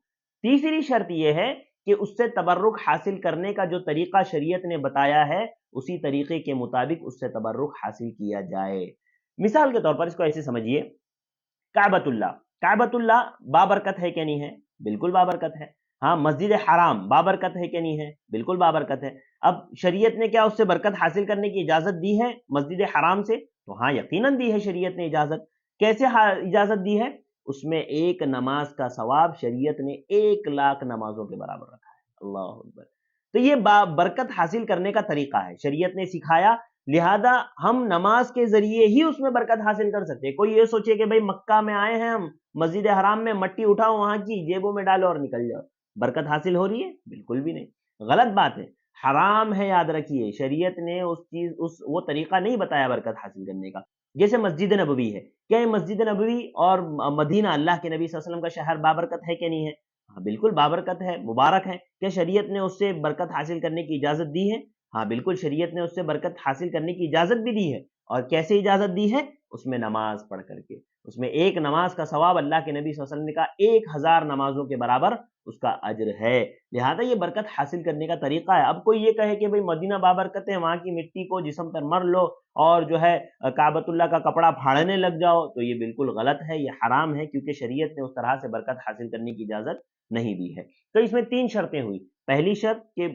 تیسری شرط یہ ہے کہ اس سے تبرک حاصل کرنے کا جو طریقہ شریعت نے بتایا ہے اسی طریقے کے مطابق اس سے تبرک حاصل کیا جائے۔ مثال کے طور پر اس کو ایسے سمجھیے، کعبۃ اللہ بابرکت ہے کہ نہیں ہے؟ بالکل بابرکت ہے۔ ہاں، مسجد حرام بابرکت ہے کہ نہیں ہے؟ بالکل بابرکت ہے۔ اب شریعت نے کیا اس سے برکت حاصل کرنے کی اجازت دی ہے مسجد حرام سے؟ تو ہاں یقیناً دی ہے شریعت نے اجازت۔ کیسے اجازت دی ہے؟ اس میں ایک نماز کا ثواب شریعت نے 1,00,000 نمازوں کے برابر رکھا ہے۔ اللہ اکبر۔ تو یہ برکت حاصل کرنے کا طریقہ ہے، شریعت نے سکھایا، لہذا ہم نماز کے ذریعے ہی اس میں برکت حاصل کر سکتے ہیں۔ کوئی یہ سوچے کہ بھئی مکہ میں آئے ہیں ہم، مسجد حرام میں مٹی اٹھاؤ وہاں کی جیبوں میں ڈالو اور نکل جاؤ، برکت حاصل ہو رہی ہے؟ بالکل بھی نہیں، غلط بات ہے، حرام ہے، یاد رکھیے۔ شریعت نے وہ طریقہ نہیں بتایا برکت حاصل کرنے کا۔ جیسے مسجد نبوی ہے، کیا یہ مسجد نبوی اور مدینہ اللہ کے نبی صلی اللہ علیہ وسلم کا شہر بابرکت ہے کہ نہیں ہے؟ ہاں بالکل بابرکت ہے، مبارک ہے۔ کیا شریعت نے اس سے برکت حاصل کرنے کی اجازت دی ہے؟ ہاں بالکل شریعت نے اس سے برکت حاصل کرنے کی اجازت بھی دی ہے۔ اور کیسے اجازت دی ہے؟ اس میں نماز پڑھ کر کے، اس میں ایک نماز کا ثواب اللہ کے نبی صلی اللہ علیہ وسلم نے کہا 1,000 نمازوں کے برابر اس کا اجر ہے، لہذا یہ برکت حاصل کرنے کا طریقہ ہے۔ اب کوئی یہ کہے کہ بھئی مدینہ بابرکت ہے، وہاں کی مٹی کو جسم پر مر لو اور جو ہے کعبۃ اللہ کا کپڑا پھاڑنے لگ جاؤ، تو یہ بالکل غلط ہے، یہ حرام ہے، کیونکہ شریعت نے اس طرح سے برکت حاصل کرنے کی اجازت نہیں دی ہے۔ تو اس میں 3 شرطیں ہوئی، پہلی شرط کہ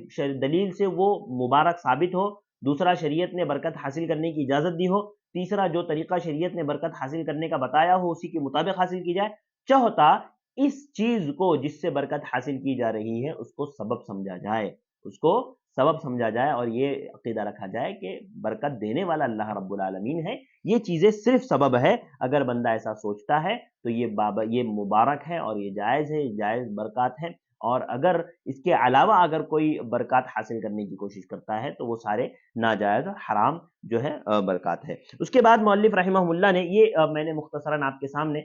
دلیل سے وہ مبارک ثابت ہو، دوسرا شریعت نے برکت حاصل کرنے کی اجازت دی ہو، تیسرا جو طریقہ شریعت نے برکت حاصل کرنے کا بتایا ہو اسی کے مطابق حاصل کی جائے، چوتھا اس چیز کو جس سے برکت حاصل کی جا رہی ہے اس کو سبب سمجھا جائے، اس کو سبب سمجھا جائے اور یہ عقیدہ رکھا جائے کہ برکت دینے والا اللہ رب العالمین ہے، یہ چیزیں صرف سبب ہے۔ اگر بندہ ایسا سوچتا ہے تو یہ مبارک ہے اور یہ جائز ہے، جائز برکات ہے، اور اگر اس کے علاوہ اگر کوئی برکات حاصل کرنے کی کوشش کرتا ہے تو وہ سارے ناجائز حرام جو ہے برکات ہے۔ اس کے بعد مؤلف رحمہ اللہ نے یہ میں نے مختصراً آپ کے سامنے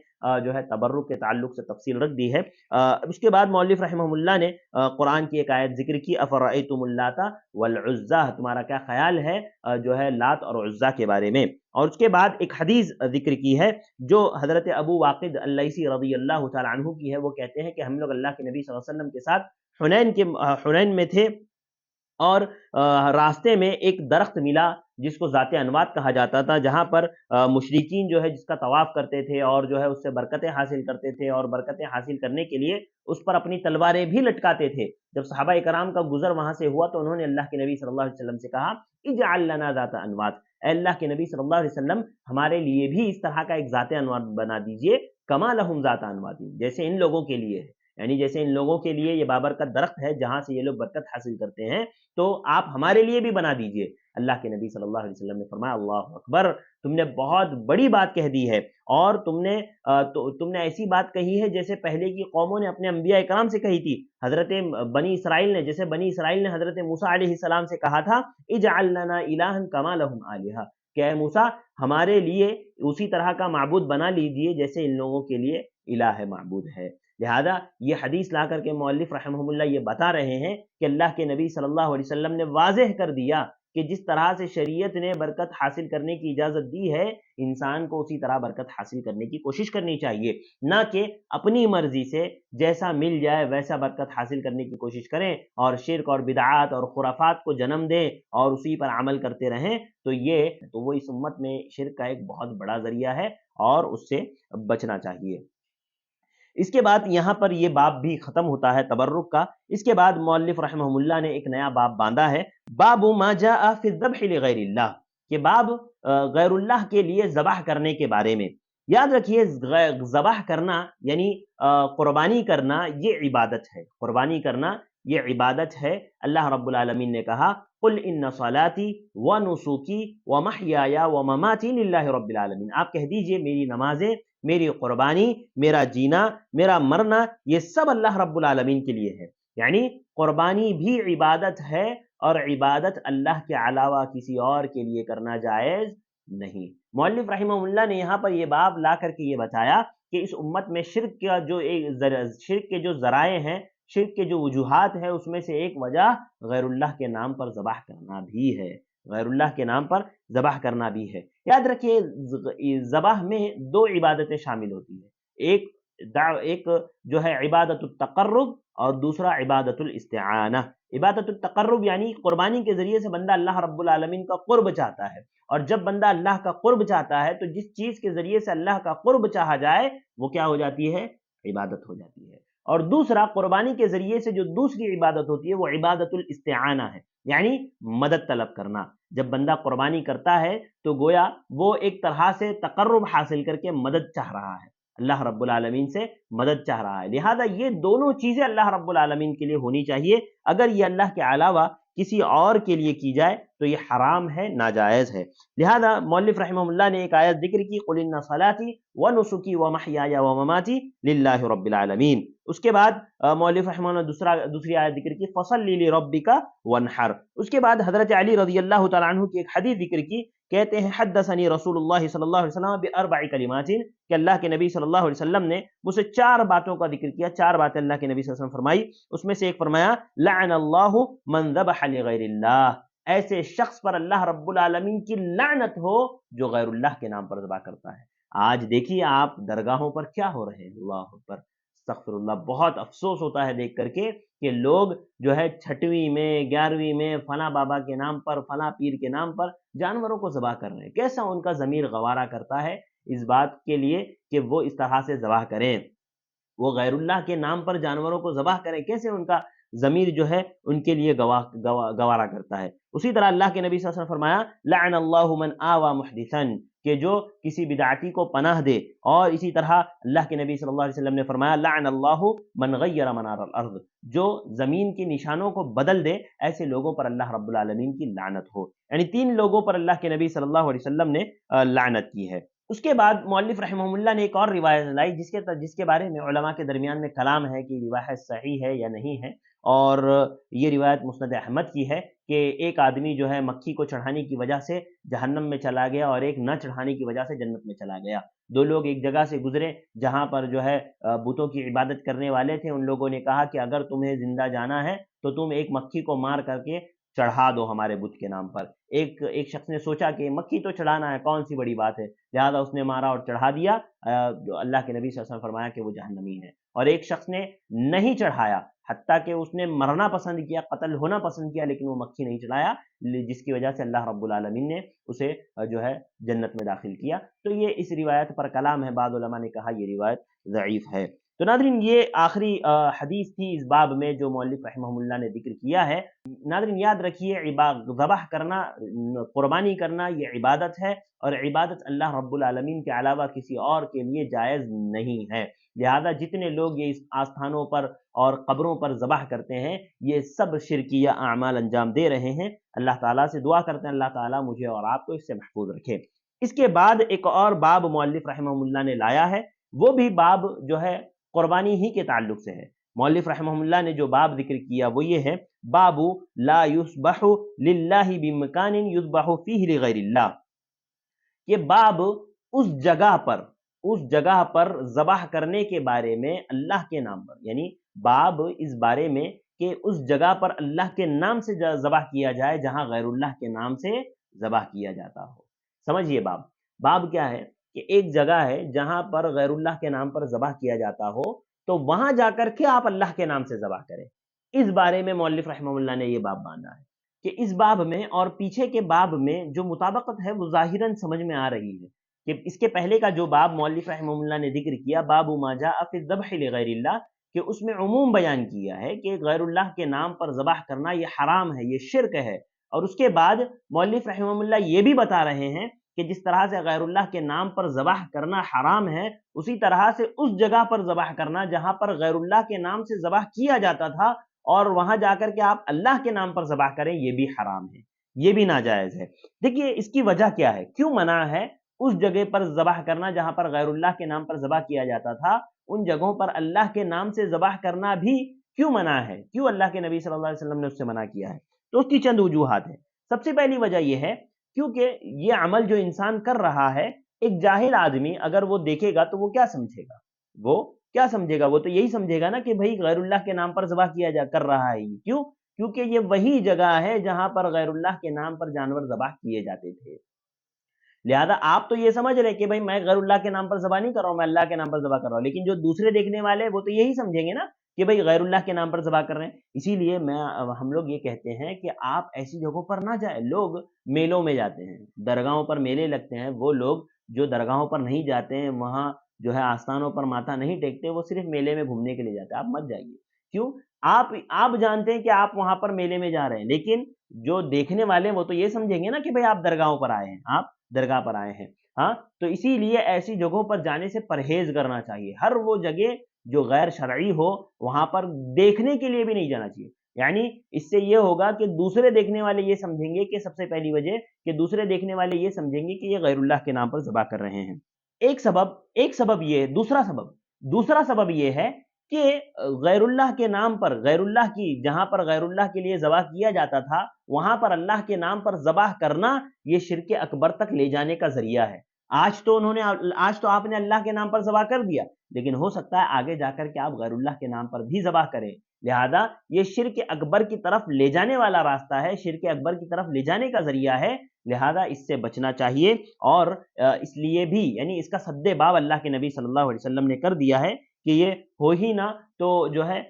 جو ہے تبرک کے تعلق سے تفصیل رکھ دی ہے۔ اس کے بعد مؤلف رحمہ اللہ نے قرآن کی ایک آیت ذکر کی، افرأیتم اللات والعزیٰ، تمہارا کیا خیال ہے جو ہے لات اور عزیٰ کے بارے میں، اور اس کے بعد ایک حدیث ذکر کی ہے جو حضرت ابو واقد اللیثی رضی اللہ تعالی عنہ کی ہے۔ وہ کہتے ہیں کہ ہم لوگ اللہ کے نبی صلی اللہ علیہ وسلم کے ساتھ حنین میں تھے اور راستے میں ایک درخت ملا جس کو ذات انوات کہا جاتا تھا، جہاں پر مشرکین جو ہے جس کا طواف کرتے تھے اور جو ہے اس سے برکتیں حاصل کرتے تھے، اور برکتیں حاصل کرنے کے لیے اس پر اپنی تلواریں بھی لٹکاتے تھے۔ جب صحابہ کرام کا گزر وہاں سے ہوا تو انہوں نے اللہ کے نبی صلی اللہ علیہ وسلم سے کہا اجعل لنا ذات انوات، اے اللہ کے نبی صلی اللہ علیہ وسلم ہمارے لیے بھی اس طرح کا ایک ذات انوات بنا دیجئے، کما لہم ذات انوات، جیسے ان لوگوں کے لیے ہے، یعنی جیسے ان لوگوں کے لیے یہ بابرکت درخت ہے جہاں سے یہ لوگ برکت حاصل کرتے ہیں، تو آپ ہمارے لیے بھی بنا دیجئے۔ اللہ کے نبی صلی اللہ علیہ وسلم نے فرمایا اللہ اکبر، تم نے بہت بڑی بات کہہ دی ہے، اور تم نے ایسی بات کہی ہے جیسے پہلے کی قوموں نے اپنے انبیاء کرام سے کہی تھی۔ حضرت بنی اسرائیل نے حضرت موسیٰ علیہ السلام سے کہا تھا اجعل لنا الہا کما لہم آلہہ، کہ اے موسیٰ ہمارے لیے اسی طرح کا معبود بنا لیجئے جیسے ان لوگوں کے لیے الہ معبود ہے۔ لہذا یہ حدیث لا کر کے مؤلف رحمہ اللہ یہ بتا رہے ہیں کہ اللہ کے نبی صلی اللہ علیہ وسلم نے واضح کر دیا کہ جس طرح سے شریعت نے برکت حاصل کرنے کی اجازت دی ہے، انسان کو اسی طرح برکت حاصل کرنے کی کوشش کرنی چاہیے، نہ کہ اپنی مرضی سے جیسا مل جائے ویسا برکت حاصل کرنے کی کوشش کریں اور شرک اور بدعات اور خرافات کو جنم دیں اور اسی پر عمل کرتے رہیں، تو وہ اس امت میں شرک کا ایک بہت بڑا ذریعہ ہے اور اس سے بچنا چاہیے۔ اس کے بعد یہاں پر یہ باب بھی ختم ہوتا ہے تبرک کا۔ اس کے بعد مؤلف رحمہ اللہ نے ایک نیا باب باندھا ہے، باب ما جاء فی الذبح لغیر اللہ، کہ باب غیر اللہ کے لیے ذبح کرنے کے بارے میں۔ یاد رکھیے ذبح کرنا یعنی قربانی کرنا یہ عبادت ہے، قربانی کرنا یہ عبادت ہے۔ اللہ رب العالمین نے کہا قل ان صلاتی ونسکی ومحیایا ومماتی للہ رب العالمین، آپ کہہ دیجئے میری نمازیں، میری قربانی، میرا جینا، میرا مرنا، یہ سب اللہ رب العالمین کے لیے ہے۔ یعنی قربانی بھی عبادت ہے، اور عبادت اللہ کے علاوہ کسی اور کے لیے کرنا جائز نہیں۔ مؤلف رحمہ اللہ نے یہاں پر یہ باب لا کر کے یہ بتایا کہ اس امت میں شرک کے جو ذرائع ہیں، شرک کے جو وجوہات ہیں، اس میں سے ایک وجہ غیر اللہ کے نام پر ذبح کرنا بھی ہے، غیر اللہ کے نام پر ذبح کرنا بھی ہے۔ یاد رکھیے ذبح میں دو عبادتیں شامل ہوتی ہیں، ایک جو ہے عبادت التقرب اور دوسرا عبادت الاستعانہ۔ عبادت التقرب یعنی قربانی کے ذریعے سے بندہ اللہ رب العالمین کا قرب چاہتا ہے، اور جب بندہ اللہ کا قرب چاہتا ہے تو جس چیز کے ذریعے سے اللہ کا قرب چاہا جائے وہ کیا ہو جاتی ہے؟ عبادت ہو جاتی ہے۔ اور دوسرا قربانی کے ذریعے سے جو دوسری عبادت ہوتی ہے وہ عبادت الاستعانہ ہے، یعنی مدد طلب کرنا۔ جب بندہ قربانی کرتا ہے تو گویا وہ ایک طرح سے تقرب حاصل کر کے مدد چاہ رہا ہے، اللہ رب العالمین سے مدد چاہ رہا ہے۔ لہذا یہ دونوں چیزیں اللہ رب العالمین کے لیے ہونی چاہیے۔ اگر یہ اللہ کے علاوہ کسی اور کے لیے کی جائے تو یہ حرام ہے، ناجائز ہے۔ لہذا مؤلف رحمہ اللہ نے ایک آیت ذکر کی، قُلْ إِنَّ صَلَاتِي وَنُسُكِي وَمَحْيَايَ وَمَمَاتِي لِلَّهِ رَبِّ الْعَالَمِينَ۔ اس کے بعد مؤلف رحمہ اللہ نے دوسری آیت ذکر کی، فَصَلِّ لِرَبِّكَ وَانْحَرْ۔ اس کے بعد حضرت علی رضی اللہ تعالیٰ عنہ کی ایک حدیث ذکر کی، کہتے ہیں حدثنی رسول اللہ صلی اللہ علیہ وسلم باربع کلمات، کہ اللہ کے نبی صلی اللہ علیہ وسلم نے مجھ سے 4 باتوں کا ذکر کیا، 4 باتیں اللہ کے نبی صلی اللہ علیہ وسلم فرمائی۔ اس میں سے ایک فرمایا، لعن اللہ من ذبح لغیر اللہ، ایسے شخص پر اللہ رب العالمین کی لعنت ہو جو غیر اللہ کے نام پر ذبح کرتا ہے۔ آج دیکھیے آپ درگاہوں پر کیا ہو رہے ہیں، اللہ اکبر، استغفر اللہ، بہت افسوس ہوتا ہے دیکھ کر کے کہ لوگ جو ہے 6ویں میں 11ویں میں فلاں بابا کے نام پر، فلاں پیر کے نام پر جانوروں کو ذبح کر رہے ہیں۔ کیسا ان کا ضمیر گوارا کرتا ہے اس بات کے لیے کہ وہ اس طرح سے ذبح کریں، وہ غیر اللہ کے نام پر جانوروں کو ذبح کریں، کیسے ان کا ضمیر جو ہے ان کے لیے گوارا کرتا ہے۔ اسی طرح اللہ کے نبی صلی اللہ علیہ وسلم فرمایا، لعن اللہ من آوى محدثا، کہ جو کسی بدعتی کو پناہ دے۔ اور اسی طرح اللہ کے نبی صلی اللہ علیہ وسلم نے فرمایا، لعن اللہ من غیر منار الارض، جو زمین کے نشانوں کو بدل دے، ایسے لوگوں پر اللہ رب العالمین کی لعنت ہو۔ یعنی 3 لوگوں پر اللہ کے نبی صلی اللہ علیہ وسلم نے لعنت کی ہے۔ اس کے بعد مؤلف رحمہ اللہ نے ایک اور روایت لائی جس کے بارے میں علماء کے درمیان میں کلام ہے کہ روایت صحیح ہے یا نہیں ہے، اور یہ روایت مسند احمد کی ہے کہ ایک آدمی جو ہے مکھی کو چڑھانے کی وجہ سے جہنم میں چلا گیا اور ایک نہ چڑھانے کی وجہ سے جنت میں چلا گیا۔ 2 لوگ ایک جگہ سے گزرے جہاں پر جو ہے بتوں کی عبادت کرنے والے تھے، ان لوگوں نے کہا کہ اگر تمہیں زندہ جانا ہے تو تم ایک مکھی کو مار کر کے چڑھا دو ہمارے بت کے نام پر۔ ایک شخص نے سوچا کہ مکھی تو چڑھانا ہے، کون سی بڑی بات ہے، لہذا اس نے مارا اور چڑھا دیا۔ اللہ کے نبی صلی اللہ علیہ وسلم فرمایا کہ وہ جہنمی ہے۔ اور ایک شخص نے نہیں چڑھایا، حتیٰ کہ اس نے مرنا پسند کیا، قتل ہونا پسند کیا، لیکن وہ مکھی نہیں چڑھایا، جس کی وجہ سے اللہ رب العالمین نے اسے جو ہے جنت میں داخل کیا۔ تو یہ اس روایت پر کلام ہے، بعض علماء نے کہا یہ روایت ضعیف ہے۔ تو ناظرین یہ آخری حدیث تھی اس باب میں جو مؤلف رحمہ اللہ نے ذکر کیا ہے۔ ناظرین یاد رکھیے، ذبح کرنا، قربانی کرنا یہ عبادت ہے، اور عبادت اللہ رب العالمین کے علاوہ کسی اور کے لیے جائز نہیں ہے۔ لہذا جتنے لوگ یہ اس آستھانوں پر اور قبروں پر ذبح کرتے ہیں یہ سب شرکیہ اعمال انجام دے رہے ہیں۔ اللہ تعالیٰ سے دعا کرتے ہیں اللہ تعالیٰ مجھے اور آپ کو اس سے محفوظ رکھے۔ اس کے بعد ایک اور باب مؤلف رحمہ اللہ نے لایا ہے، وہ بھی باب جو ہے قربانی ہی کے تعلق سے ہے۔ مؤلف رحمہ اللہ نے جو باب ذکر کیا وہ یہ ہے، باب لا یذبح للہ بمکان یذبح فیہ لغیر اللہ، یہ باب اس جگہ پر ذبح کرنے کے بارے میں اللہ کے نام پر، یعنی باب اس بارے میں کہ اس جگہ پر اللہ کے نام سے ذبح کیا جائے جہاں غیر اللہ کے نام سے ذبح کیا جاتا ہو۔ سمجھیے باب کیا ہے کہ ایک جگہ ہے جہاں پر غیر اللہ کے نام پر ذبح کیا جاتا ہو تو وہاں جا کر کے آپ اللہ کے نام سے ذبح کریں۔ اس بارے میں مؤلف رحمہ اللہ نے یہ باب باندھا ہے کہ اس باب میں اور پیچھے کے باب میں جو مطابقت ہے وہ ظاہراً سمجھ میں آ رہی ہے کہ اس کے پہلے کا جو باب مؤلف رحمہ اللہ نے ذکر کیا، باب ما جاء فی الذبح لغیر اللہ، کہ اس میں عموم بیان کیا ہے کہ غیر اللہ کے نام پر ذبح کرنا یہ حرام ہے، یہ شرک ہے۔ اور اس کے بعد مؤلف رحمہ اللہ یہ بھی بتا رہے ہیں کہ جس طرح سے غیر اللہ کے نام پر ذبح کرنا حرام ہے، اسی طرح سے اس جگہ پر ذبح کرنا جہاں پر غیر اللہ کے نام سے ذبح کیا جاتا تھا اور وہاں جا کر کے آپ اللہ کے نام پر ذبح کریں، یہ بھی حرام ہے، یہ بھی ناجائز ہے۔ دیکھیے اس کی وجہ کیا ہے، کیوں منع ہے اس جگہ پر ذبح کرنا جہاں پر غیر اللہ کے نام پر ذبح کیا جاتا تھا، ان جگہوں پر اللہ کے نام سے ذبح کرنا بھی کیوں منع ہے، کیوں اللہ کے نبی صلی اللہ علیہ وسلم نے اس سے منع کیا ہے؟ تو اس کی چند وجوہات ہیں۔ سب سے پہلی وجہ یہ ہے کیونکہ یہ عمل جو انسان کر رہا ہے، ایک جاہل آدمی اگر وہ دیکھے گا تو وہ کیا سمجھے گا؟ وہ کیا سمجھے گا؟ وہ تو یہی سمجھے گا نا کہ بھائی غیر اللہ کے نام پر ذبح کیا کر رہا ہے یہ۔ کیوں؟ کیونکہ یہ وہی جگہ ہے جہاں پر غیر اللہ کے نام پر جانور ذبح کیے جاتے تھے۔ لہذا آپ تو یہ سمجھ رہے کہ بھائی میں غیر اللہ کے نام پر ذبح نہیں کر رہا ہوں، میں اللہ کے نام پر ذبح کر رہا ہوں، لیکن جو دوسرے دیکھنے والے وہ تو یہی سمجھیں گے نا کہ بھائی غیر اللہ کے نام پر ذبح کر رہے ہیں۔ اسی لیے ہم لوگ یہ کہتے ہیں کہ آپ ایسی جگہوں پر نہ جائیں۔ لوگ میلوں میں جاتے ہیں، درگاہوں پر میلے لگتے ہیں، وہ لوگ جو درگاہوں پر نہیں جاتے ہیں، وہاں جو ہے آستانوں پر ماتھا نہیں ٹیکتے، وہ صرف میلے میں گھومنے کے لیے جاتے ہیں۔ آپ مت جائیے۔ کیوں؟ آپ جانتے ہیں کہ آپ وہاں پر میلے میں جا رہے ہیں، لیکن جو دیکھنے والے وہ تو یہ سمجھیں گے نا کہ بھائی آپ درگاہوں پر آئے ہیں، آپ درگاہ پر آئے ہیں۔ ہاں، تو اسی لیے ایسی جگہوں پر جانے سے پرہیز کرنا چاہیے۔ ہر وہ جگہ جو غیر شرعی ہو وہاں پر دیکھنے کے لیے بھی نہیں جانا چاہیے۔ یعنی اس سے یہ ہوگا کہ دوسرے دیکھنے والے یہ سمجھیں گے کہ سب سے پہلی وجہ کہ دوسرے دیکھنے والے یہ سمجھیں گے کہ یہ غیر اللہ کے نام پر ذبح کر رہے ہیں۔ ایک سبب یہ، دوسرا سبب یہ ہے کہ غیر اللہ کے نام پر، غیر اللہ کی جہاں پر غیر اللہ کے لیے ذبح کیا جاتا تھا وہاں پر اللہ کے نام پر ذبح کرنا یہ شرک اکبر تک لے جانے کا ذریعہ ہے۔ آج تو آپ نے اللہ کے نام پر ذبح کر دیا، لیکن ہو سکتا ہے آگے جا کر کے آپ غیر اللہ کے نام پر بھی ذبح کریں۔ لہذا یہ شرک اکبر کی طرف لے جانے والا راستہ ہے، شرک اکبر کی طرف لے جانے کا ذریعہ ہے، لہذا اس سے بچنا چاہیے۔ اور اس لیے بھی یعنی اس کا سد باب اللہ کے نبی صلی اللہ علیہ وسلم نے کر دیا ہے کہ یہ ہو ہی نہ تو جو ہے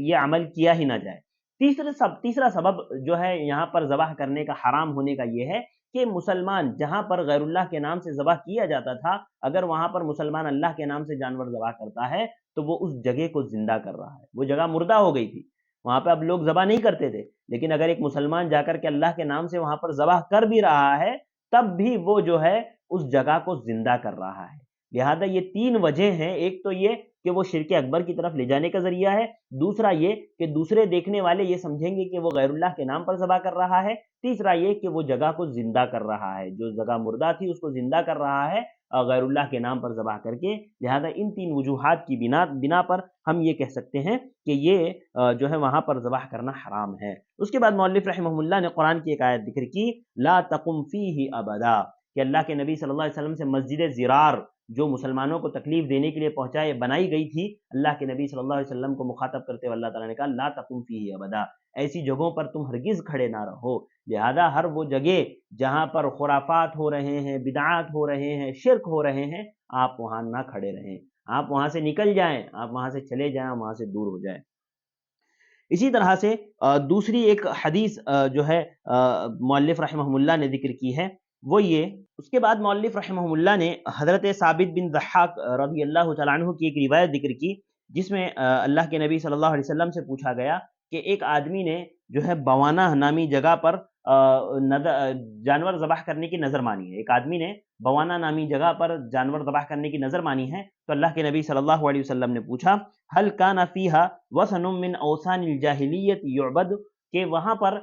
یہ عمل کیا ہی نہ جائے۔ تیسرا سبب جو ہے یہاں پر ذبح کرنے کا حرام ہونے کا یہ ہے کہ مسلمان جہاں پر غیر اللہ کے نام سے ذبح کیا جاتا تھا، اگر وہاں پر مسلمان اللہ کے نام سے جانور ذبح کرتا ہے تو وہ اس جگہ کو زندہ کر رہا ہے۔ وہ جگہ مردہ ہو گئی تھی، وہاں پہ اب لوگ ذبح نہیں کرتے تھے، لیکن اگر ایک مسلمان جا کر کے اللہ کے نام سے وہاں پر ذبح کر بھی رہا ہے تب بھی وہ جو ہے اس جگہ کو زندہ کر رہا ہے۔ لہذا یہ تین وجہ ہیں، ایک تو یہ کہ وہ شرک اکبر کی طرف لے جانے کا ذریعہ ہے، دوسرا یہ کہ دوسرے دیکھنے والے یہ سمجھیں گے کہ وہ غیر اللہ کے نام پر ذبح کر رہا ہے، تیسرا یہ کہ وہ جگہ کو زندہ کر رہا ہے، جو جگہ مردہ تھی اس کو زندہ کر رہا ہے غیر اللہ کے نام پر ذبح کر کے۔ لہذا ان تین وجوہات کی بنا پر ہم یہ کہہ سکتے ہیں کہ یہ جو ہے وہاں پر ذبح کرنا حرام ہے۔ اس کے بعد مؤلف رحمہ اللہ نے قرآن کی ایک آیت ذکر کی، لا تقم فیہ ابدا، کہ اللہ کے نبی صلی اللہ علیہ وسلم سے مسجد زرار جو مسلمانوں کو تکلیف دینے کے لیے بنائی گئی تھی، اللہ کے نبی صلی اللہ علیہ وسلم کو مخاطب کرتے ہوئے اللہ تعالیٰ نے کہا لا تقم فیہ ابدا، ایسی جگہوں پر تم ہرگز کھڑے نہ رہو۔ لہذا ہر وہ جگہ جہاں پر خرافات ہو رہے ہیں، بدعات ہو رہے ہیں، شرک ہو رہے ہیں، آپ وہاں نہ کھڑے رہیں، آپ وہاں سے نکل جائیں، آپ وہاں سے چلے جائیں، وہاں سے دور ہو جائیں۔ اسی طرح سے دوسری ایک حدیث جو ہے مؤلف رحمہ اللہ نے ذکر کی ہے وہ یہ، اس کے بعد مؤلف رحمہ اللہ نے حضرت ثابت بن ضحاک رضی اللہ تعالیٰ عنہ کی ایک روایت ذکر کی جس میں اللہ کے نبی صلی اللہ علیہ وسلم سے پوچھا گیا کہ ایک آدمی نے جو ہے بوانہ نامی جگہ پر جانور ذبح کرنے کی نظر مانی ہے، ایک آدمی نے بوانہ نامی جگہ پر جانور ذبح کرنے کی نظر مانی ہے، تو اللہ کے نبی صلی اللہ علیہ وسلم نے پوچھا هل كان فيها وثن من اوثان الجاہلیت يعبد، کہ وہاں پر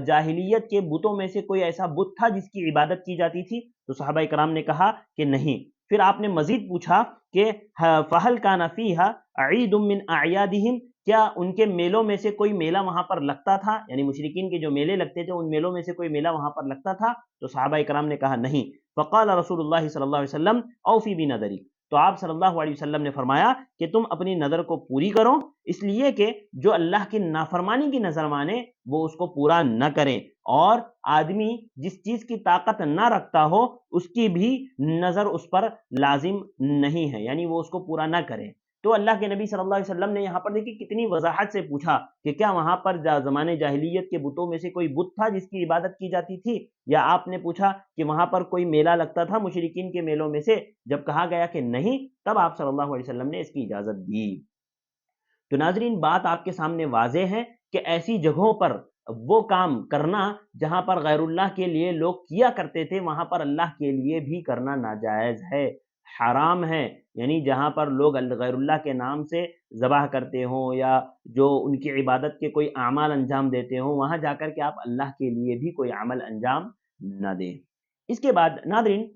جاہلیت کے بتوں میں سے کوئی ایسا بت تھا جس کی عبادت کی جاتی تھی؟ تو صحابہ کرام نے کہا کہ نہیں۔ پھر آپ نے مزید پوچھا کہ فهل كان فيها عید من اعیادهم، کیا ان کے میلوں میں سے کوئی میلہ وہاں پر لگتا تھا، یعنی مشرکین کے جو میلے لگتے تھے ان میلوں میں سے کوئی میلہ وہاں پر لگتا تھا؟ تو صحابہ کرام نے کہا نہیں۔ فقال رسول اللہ صلی اللہ علیہ وسلم اوفی بنذری، تو آپ صلی اللہ علیہ وسلم نے فرمایا کہ تم اپنی نظر کو پوری کرو، اس لیے کہ جو اللہ کی نافرمانی کی نظر مانے وہ اس کو پورا نہ کریں، اور آدمی جس چیز کی طاقت نہ رکھتا ہو اس کی بھی نظر اس پر لازم نہیں ہے، یعنی وہ اس کو پورا نہ کرے۔ تو اللہ کے نبی صلی اللہ علیہ وسلم نے یہاں پر دیکھیں کتنی وضاحت سے پوچھا کہ کیا وہاں پر زمانے جاہلیت کے بتوں میں سے کوئی بت تھا جس کی عبادت کی جاتی تھی، یا آپ نے پوچھا کہ وہاں پر کوئی میلہ لگتا تھا مشرکین کے میلوں میں سے؟ جب کہا گیا کہ نہیں تب آپ صلی اللہ علیہ وسلم نے اس کی اجازت دی۔ تو ناظرین بات آپ کے سامنے واضح ہے کہ ایسی جگہوں پر وہ کام کرنا جہاں پر غیر اللہ کے لیے لوگ کیا کرتے تھے وہاں پر اللہ کے لیے بھی کرنا ناجائز ہے، حرام ہے۔ یعنی جہاں پر لوگ غیر اللہ کے نام سے ذبح کرتے ہوں یا جو ان کی عبادت کے کوئی اعمال انجام دیتے ہوں وہاں جا کر کے آپ اللہ کے لیے بھی کوئی عمل انجام نہ دیں۔ اس کے بعد ناظرین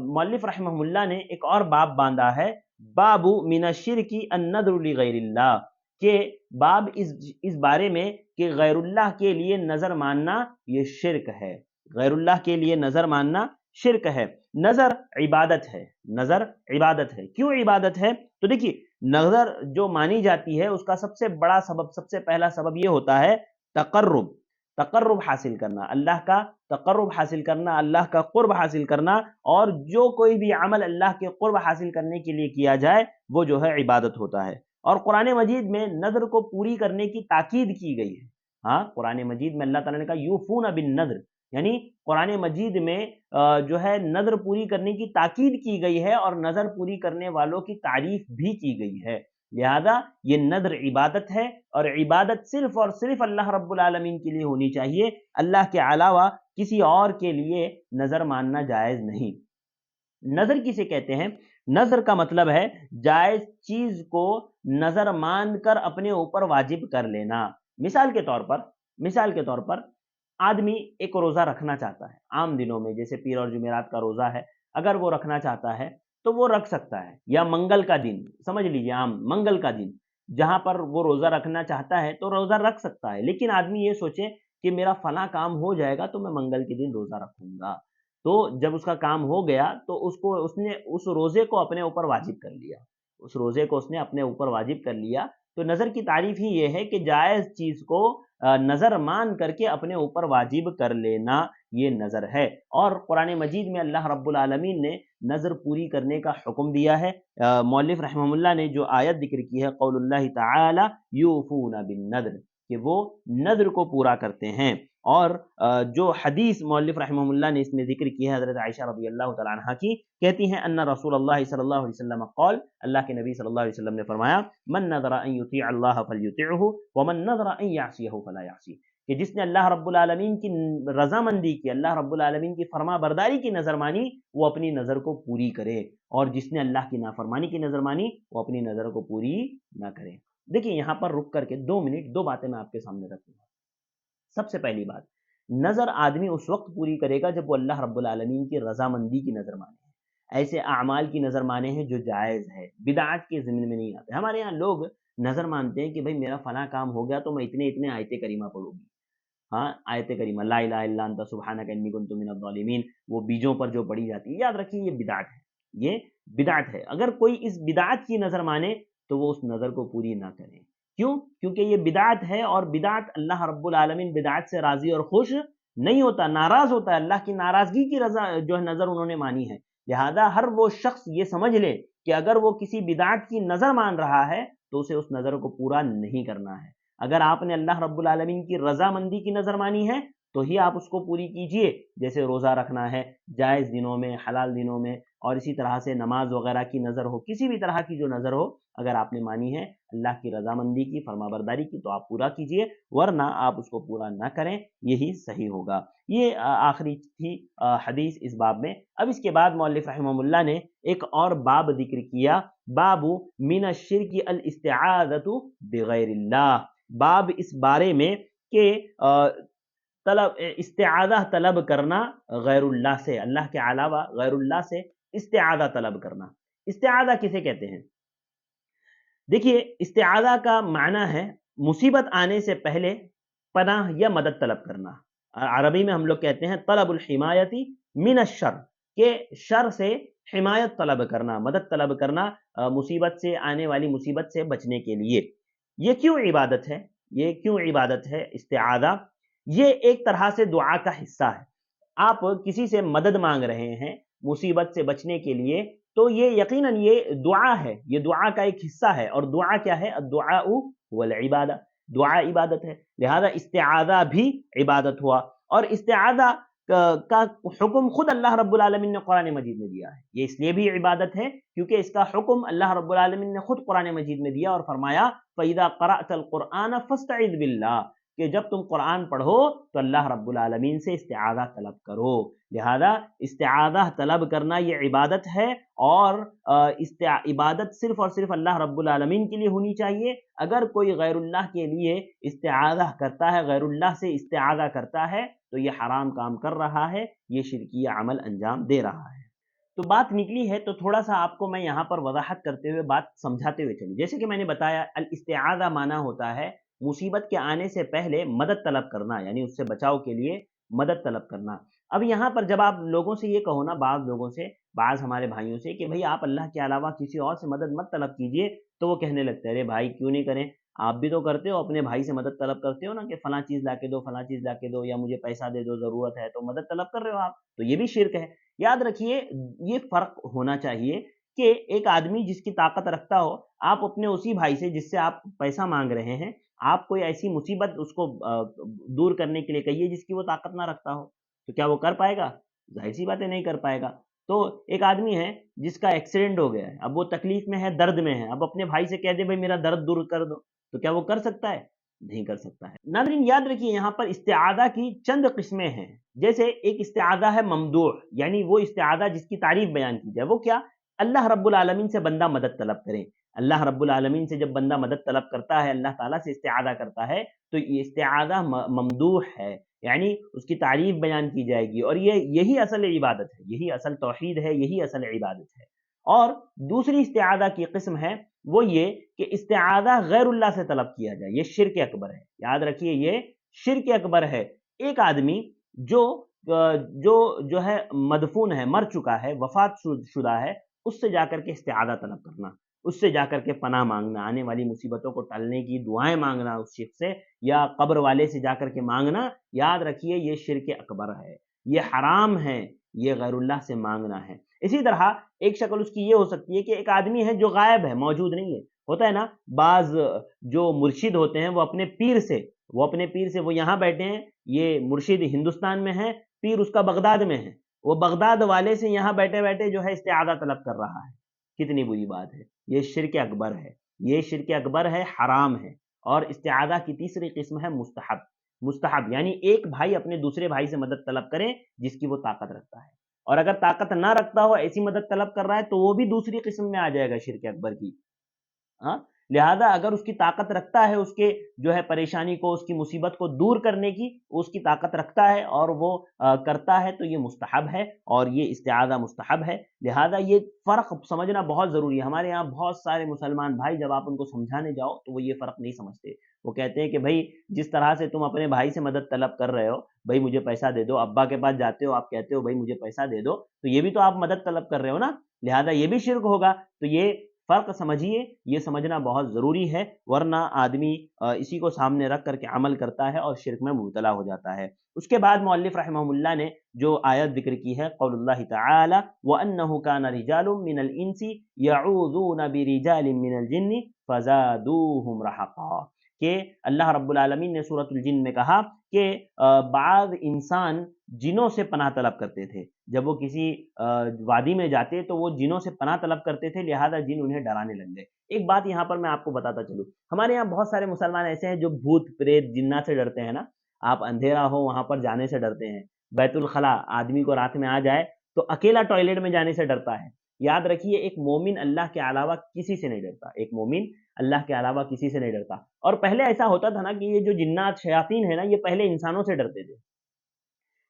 مؤلف رحمہ اللہ نے ایک اور باب باندھا ہے، باب من الشرک النذر لغیر اللہ، کہ باب اس بارے میں کہ غیر اللہ کے لیے نظر ماننا یہ شرک ہے، غیر اللہ کے لیے نظر ماننا شرک ہے۔ نظر عبادت ہے، نظر عبادت ہے۔ کیوں عبادت ہے؟ تو دیکھیے نظر جو مانی جاتی ہے اس کا سب سے بڑا سبب، سب سے پہلا سبب یہ ہوتا ہے تقرب، تقرب حاصل کرنا، اللہ کا تقرب حاصل کرنا، اللہ کا قرب حاصل کرنا، اور جو کوئی بھی عمل اللہ کے قرب حاصل کرنے کے لیے کیا جائے وہ جو ہے عبادت ہوتا ہے۔ اور قرآن مجید میں نظر کو پوری کرنے کی تاکید کی گئی ہے۔ ہاں، قرآن مجید میں اللہ تعالیٰ نے کہا یوفون بالنذر، یعنی قرآن مجید میں جو ہے نظر پوری کرنے کی تاکید کی گئی ہے اور نظر پوری کرنے والوں کی تعریف بھی کی گئی ہے۔ لہذا یہ نظر عبادت ہے، اور عبادت صرف اور صرف اللہ رب العالمین کے لیے ہونی چاہیے، اللہ کے علاوہ کسی اور کے لیے نظر ماننا جائز نہیں۔ نظر کسے کہتے ہیں؟ نظر کا مطلب ہے جائز چیز کو نظر مان کر اپنے اوپر واجب کر لینا۔ مثال کے طور پر آدمی ایک روزہ رکھنا چاہتا ہے، عام دنوں میں جیسے پیر اور جمعرات کا روزہ ہے، اگر وہ رکھنا چاہتا ہے تو وہ رکھ سکتا ہے، یا منگل کا دن سمجھ لیجیے، عام منگل کا دن جہاں پر وہ روزہ رکھنا چاہتا ہے تو روزہ رکھ سکتا ہے۔ لیکن آدمی یہ سوچے کہ میرا فلاں کام ہو جائے گا تو میں منگل کے دن روزہ رکھوں گا، تو جب اس کا کام ہو گیا تو اس نے اس روزے کو اپنے اوپر واجب کر لیا، اس روزے کو اس نے اپنے اوپر واجب کر لیا۔ تو نظر کی تعریف ہی یہ ہے کہ جائز چیز کو نظر مان کر کے اپنے اوپر واجب کر لینا، یہ نظر ہے۔ اور قرآن مجید میں اللہ رب العالمین نے نظر پوری کرنے کا حکم دیا ہے۔ مؤلف رحمہ اللہ نے جو آیت ذکر کی ہے قول اللہ تعالی یوفون بالنذر، کہ وہ نذر کو پورا کرتے ہیں۔ اور جو حدیث مؤلف رحمہ اللہ نے اس میں ذکر کی ہے حضرت عائشہ رضی اللہ تعالی عنہ کی، کہتی ہیں ان رسول اللہ صلی اللہ علیہ وسلم قال، اللہ کے نبی صلی اللہ علیہ وسلم نے فرمایا من نظر ان یطیع اللہ فلیطعہ ومن نظر ان یعصیہ فلا یعصیہ، کہ جس نے اللہ رب العالمین کی رضامندی کی، اللہ رب العالمین کی فرما برداری کی نظر مانی، وہ اپنی نظر کو پوری کرے، اور جس نے اللہ کی نافرمانی کی نظر مانی وہ اپنی نظر کو پوری نہ کرے۔ دیکھیں یہاں پر رک کر کے 2 منٹ 2 باتیں میں آپ کے سامنے رکھوں گا۔ سب سے پہلی بات، نظر آدمی اس وقت پوری کرے گا جب وہ اللہ رب العالمین کی رضامندی کی نظر مانے ہیں، ایسے اعمال کی نظر مانے ہیں جو جائز ہے، بدعات کے ضمن میں نہیں آتے۔ ہمارے یہاں لوگ نظر مانتے ہیں کہ بھئی میرا فلاں کام ہو گیا تو میں اتنے آیت کریمہ پڑھوں گی، ہاں آیت کریمہ لا الہ الا انت سبحانک انی کنت من الظالمین، وہ بیجوں پر جو پڑھی جاتی ہے، یاد رکھیے یہ بدعت ہے، یہ بدعت ہے۔ اگر کوئی اس بدعت کی نظر مانے تو وہ اس نظر کو پوری نہ کرے۔ کیوں؟ کیونکہ یہ بدعت ہے، اور بدعت اللہ رب العالمین بدعت سے راضی اور خوش نہیں ہوتا، ناراض ہوتا ہے، اللہ کی ناراضگی کی رضا جو ہے نظر انہوں نے مانی ہے۔ لہذا ہر وہ شخص یہ سمجھ لے کہ اگر وہ کسی بدعت کی نظر مان رہا ہے تو اسے اس نظر کو پورا نہیں کرنا ہے۔ اگر آپ نے اللہ رب العالمین کی رضامندی کی نظر مانی ہے تو ہی آپ اس کو پوری کیجئے، جیسے روزہ رکھنا ہے جائز دنوں میں، حلال دنوں میں، اور اسی طرح سے نماز وغیرہ کی نظر ہو، کسی بھی طرح کی جو نظر ہو اگر آپ نے مانی ہے اللہ کی رضامندی کی، فرما برداری کی، تو آپ پورا کیجئے، ورنہ آپ اس کو پورا نہ کریں، یہی صحیح ہوگا۔ یہ آخری تھی حدیث اس باب میں۔ اب اس کے بعد مؤلف رحمہ اللہ نے ایک اور باب ذکر کیا، باب من الشرک الاستعاذۃ بغیر اللہ، باب اس بارے میں کہ استعاذہ طلب کرنا غیر اللہ سے، اللہ کے علاوہ غیر اللہ سے استعاذہ طلب کرنا۔ استعاذہ کسے کہتے ہیں؟ دیکھیے استعاذہ کا معنی ہے مصیبت آنے سے پہلے پناہ یا مدد طلب کرنا۔ عربی میں ہم لوگ کہتے ہیں طلب الحمایتی من الشر، کہ شر سے حمایت طلب کرنا، مدد طلب کرنا، مصیبت سے، آنے والی مصیبت سے بچنے کے لیے۔ یہ کیوں عبادت ہے؟ یہ کیوں عبادت ہے استعاذہ؟ یہ ایک طرح سے دعا کا حصہ ہے۔ آپ کسی سے مدد مانگ رہے ہیں مصیبت سے بچنے کے لیے تو یہ یقیناً یہ دعا ہے، یہ دعا کا ایک حصہ ہے، اور دعا کیا ہے؟ الدعاء والعبادہ، دعا عبادت ہے، لہذا استعاذہ بھی عبادت ہوا۔ اور استعاذہ کا حکم خود اللہ رب العالمین نے قرآن مجید میں دیا ہے، یہ اس لیے بھی عبادت ہے کیونکہ اس کا حکم اللہ رب العالمین نے خود قرآن مجید میں دیا اور فرمایا فَإِذَا قَرَأْتَ الْقُرْآنَ فَاسْتَعِذْ بِاللَّهِ، کہ جب تم قرآن پڑھو تو اللہ رب العالمین سے استعاذہ طلب کرو۔ لہذا استعاذہ طلب کرنا یہ عبادت ہے، اور عبادت صرف اور صرف اللہ رب العالمین کے لیے ہونی چاہیے۔ اگر کوئی غیر اللہ کے لیے استعاذہ کرتا ہے، غیر اللہ سے استعاذہ کرتا ہے، تو یہ حرام کام کر رہا ہے، یہ شرکیہ عمل انجام دے رہا ہے۔ تو بات نکلی ہے تو تھوڑا سا آپ کو میں یہاں پر وضاحت کرتے ہوئے بات سمجھاتے ہوئے چلوں. جیسے کہ میں نے بتایا الاستعاذہ معنی ہوتا ہے مصیبت کے آنے سے پہلے مدد طلب کرنا، یعنی اس سے بچاؤ کے لیے مدد طلب کرنا. اب یہاں پر جب آپ لوگوں سے یہ کہو نا، بعض لوگوں سے، بعض ہمارے بھائیوں سے کہ بھئی آپ اللہ کے علاوہ کسی اور سے مدد مت طلب کیجئے، تو وہ کہنے لگتے ہیں ارے بھائی کیوں نہیں کریں، آپ بھی تو کرتے ہو، اپنے بھائی سے مدد طلب کرتے ہو نا کہ فلاں چیز لا کے دو، فلاں چیز لا کے دو، یا مجھے پیسہ دے دو، ضرورت ہے، تو مدد طلب کر رہے ہو آپ، تو یہ بھی شرک ہے. یاد رکھیے یہ فرق ہونا چاہیے کہ ایک آدمی جس کی طاقت رکھتا ہو، آپ اپنے اسی بھائی سے جس سے آپ پیسہ مانگ رہے ہیں، آپ کوئی ایسی مصیبت اس کو دور کرنے کے لیے کہیے جس کی وہ طاقت نہ رکھتا ہو، تو کیا وہ کر پائے گا؟ ظاہر سی بات ہے نہیں کر پائے گا. تو ایک آدمی ہے جس کا ایکسیڈنٹ ہو گیا ہے، اب وہ تکلیف میں ہے، درد میں ہے، اب اپنے بھائی سے کہہ دے بھائی میرا درد دور کر دو، تو کیا وہ کر سکتا ہے؟ نہیں کر سکتا ہے. ناظرین یاد رکھیے یہاں پر استعاذہ کی چند قسمیں ہیں. جیسے ایک استعاذہ ہے ممدوح، یعنی وہ استعاذہ جس کی تعریف بیان کی جائے. وہ کیا؟ اللہ رب العالمین سے بندہ مدد طلب کرے. اللہ رب العالمین سے جب بندہ مدد طلب کرتا ہے، اللہ تعالیٰ سے استعاذہ کرتا ہے، تو یہ استعاذہ ممدوح ہے، یعنی اس کی تعریف بیان کی جائے گی، اور یہی اصل عبادت ہے، یہی اصل توحید ہے، یہی اصل عبادت ہے. اور دوسری استعاذہ کی قسم ہے وہ یہ کہ استعاذہ غیر اللہ سے طلب کیا جائے. یہ شرک اکبر ہے. یاد رکھیے یہ شرک اکبر ہے. ایک آدمی جو ہے مدفون ہے، مر چکا ہے، وفات شدہ ہے، اس سے جا کر کے استعاذہ طلب کرنا، اس سے جا کر کے پناہ مانگنا، آنے والی مصیبتوں کو ٹلنے کی دعائیں مانگنا اس شخص سے، یا قبر والے سے جا کر کے مانگنا، یاد رکھیے یہ شرک اکبر ہے، یہ حرام ہے، یہ غیر اللہ سے مانگنا ہے. اسی طرح ایک شکل اس کی یہ ہو سکتی ہے کہ ایک آدمی ہے جو غائب ہے، موجود نہیں ہے. ہوتا ہے نا بعض جو مرشد ہوتے ہیں وہ اپنے پیر سے وہ یہاں بیٹھے ہیں، یہ مرشد ہندوستان میں ہے، پیر اس کا بغداد میں ہے، وہ بغداد والے سے یہاں بیٹھے بیٹھے جو ہے استعاذہ طلب کر رہا ہے. کتنی بری بات ہے. یہ شرک اکبر ہے، یہ شرک اکبر ہے، حرام ہے. اور استعاذہ کی تیسری قسم ہے مستحب، یعنی ایک بھائی اپنے دوسرے بھائی سے مدد طلب کرے جس کی وہ طاقت رکھتا ہے، اور اگر طاقت نہ رکھتا ہو ایسی مدد طلب کر رہا ہے تو وہ بھی دوسری قسم میں آ جائے گا شرک اکبر کی. ہاں لہذا اگر اس کی طاقت رکھتا ہے، اس کے جو ہے پریشانی کو، اس کی مصیبت کو دور کرنے کی اس کی طاقت رکھتا ہے اور وہ کرتا ہے، تو یہ مستحب ہے، اور یہ استعاذہ مستحب ہے. لہذا یہ فرق سمجھنا بہت ضروری ہے. ہمارے یہاں بہت سارے مسلمان بھائی جب آپ ان کو سمجھانے جاؤ تو وہ یہ فرق نہیں سمجھتے. وہ کہتے ہیں کہ بھائی جس طرح سے تم اپنے بھائی سے مدد طلب کر رہے ہو، بھائی مجھے پیسہ دے دو، ابا کے پاس جاتے ہو آپ کہتے ہو بھائی مجھے پیسہ دے دو، تو یہ بھی تو آپ مدد طلب کر رہے ہو نا، لہذا یہ بھی شرک ہوگا. تو یہ فرق سمجھیے، یہ سمجھنا بہت ضروری ہے، ورنہ آدمی اسی کو سامنے رکھ کر کے عمل کرتا ہے اور شرک میں مبتلا ہو جاتا ہے. اس کے بعد مؤلف رحمہ اللہ نے جو آیت ذکر کی ہے، قول اللہ تعالی وَأَنَّهُ كَانَ رِجَالٌ مِّنَ الْإِنسِ يَعُوذُونَ بِرِجَالٍ مِّنَ الْجِنِّ فَزَادُوهُمْ رَهَقًا، کہ اللہ رب العالمین نے سورۃ الجن میں کہا کہ بعض انسان جنوں سے پناہ طلب کرتے تھے. جب وہ کسی وادی میں جاتے تو وہ جنوں سے پناہ طلب کرتے تھے، لہذا جن انہیں ڈرانے لگ گئے. ایک بات یہاں پر میں آپ کو بتاتا چلوں، ہمارے یہاں بہت سارے مسلمان ایسے ہیں جو بھوت پریت جنات سے ڈرتے ہیں نا. آپ اندھیرا ہو وہاں پر جانے سے ڈرتے ہیں، بیت الخلاء آدمی کو رات میں آ جائے تو اکیلا ٹوائلٹ میں جانے سے ڈرتا ہے. یاد رکھیے ایک مومن اللہ کے علاوہ کسی سے نہیں ڈرتا، ایک مومن اللہ کے علاوہ کسی سے نہیں ڈرتا. اور پہلے ایسا ہوتا تھا نا کہ یہ جو جنات شیاطین ہیں نا، یہ پہلے انسانوں سے ڈرتے تھے.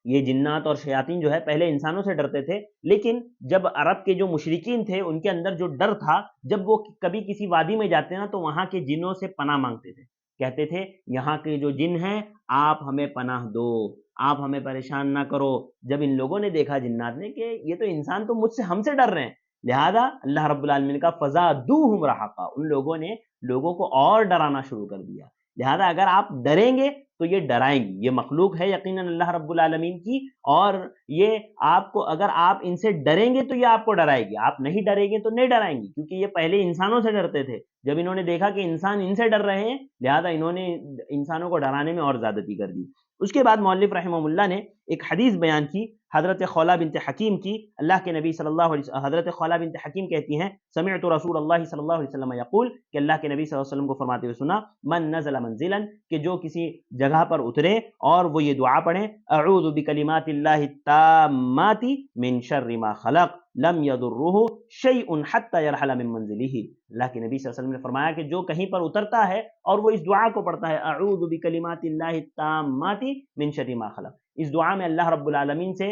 یہ جنات اور شیاطین جو ہے پہلے انسانوں سے ڈرتے تھے، لیکن جب عرب کے جو مشرکین تھے ان کے اندر جو ڈر تھا، جب وہ کبھی کسی وادی میں جاتے نا تو وہاں کے جنوں سے پناہ مانگتے تھے. کہتے تھے یہاں کے جو جن ہیں آپ ہمیں پناہ دو، آپ ہمیں پریشان نہ کرو. جب ان لوگوں نے دیکھا جنات نے کہ یہ تو انسان تو مجھ سے ہم سے ڈر رہے ہیں، لہذا اللہ رب العالمین کا فزادوہم رہقا، ان لوگوں نے لوگوں کو اور ڈرانا شروع کر دیا. لہذا اگر آپ ڈریں گے تو یہ ڈرائیں گی، یہ مخلوق ہے یقیناً اللہ رب العالمین کی، اور یہ آپ کو اگر آپ ان سے ڈریں گے تو یہ آپ کو ڈرائے گی، آپ نہیں ڈریں گے تو نہیں ڈرائیں گی، کیونکہ یہ پہلے انسانوں سے ڈرتے تھے. جب انہوں نے دیکھا کہ انسان ان سے ڈر رہے ہیں، لہذا انہوں نے انسانوں کو ڈرانے میں اور زیادتی کر دی. اس کے بعد مؤلف رحمہ اللہ نے ایک حدیث بیان کی حضرت خولہ بنت حکیم کی. اللہ کے نبی صلی اللہ علیہ وسلم، حضرت خولہ بنت حکیم کہتی ہیں سمعت رسول اللہ صلی اللہ علیہ وسلم یقول، کہ اللہ کے نبی صلی اللہ علیہ وسلم کو فرماتے ہوئے سنا، من نزل منزلا، کہ جو کسی جگہ پر اترے اور وہ یہ دعا پڑھیں اعوذ بکلمات اللہ التامات من شر ما خلق لم یضرہ شیء حتی یرحل من منزلہ. اللہ کے نبی صلی اللہ علیہ وسلم نے فرمایا کہ جو کہیں پر اترتا ہے اور وہ اس دعا کو پڑھتا ہے اعوذ بکلمات اللہ التامات من شر ما خلق، اس دعا میں اللہ رب العالمین سے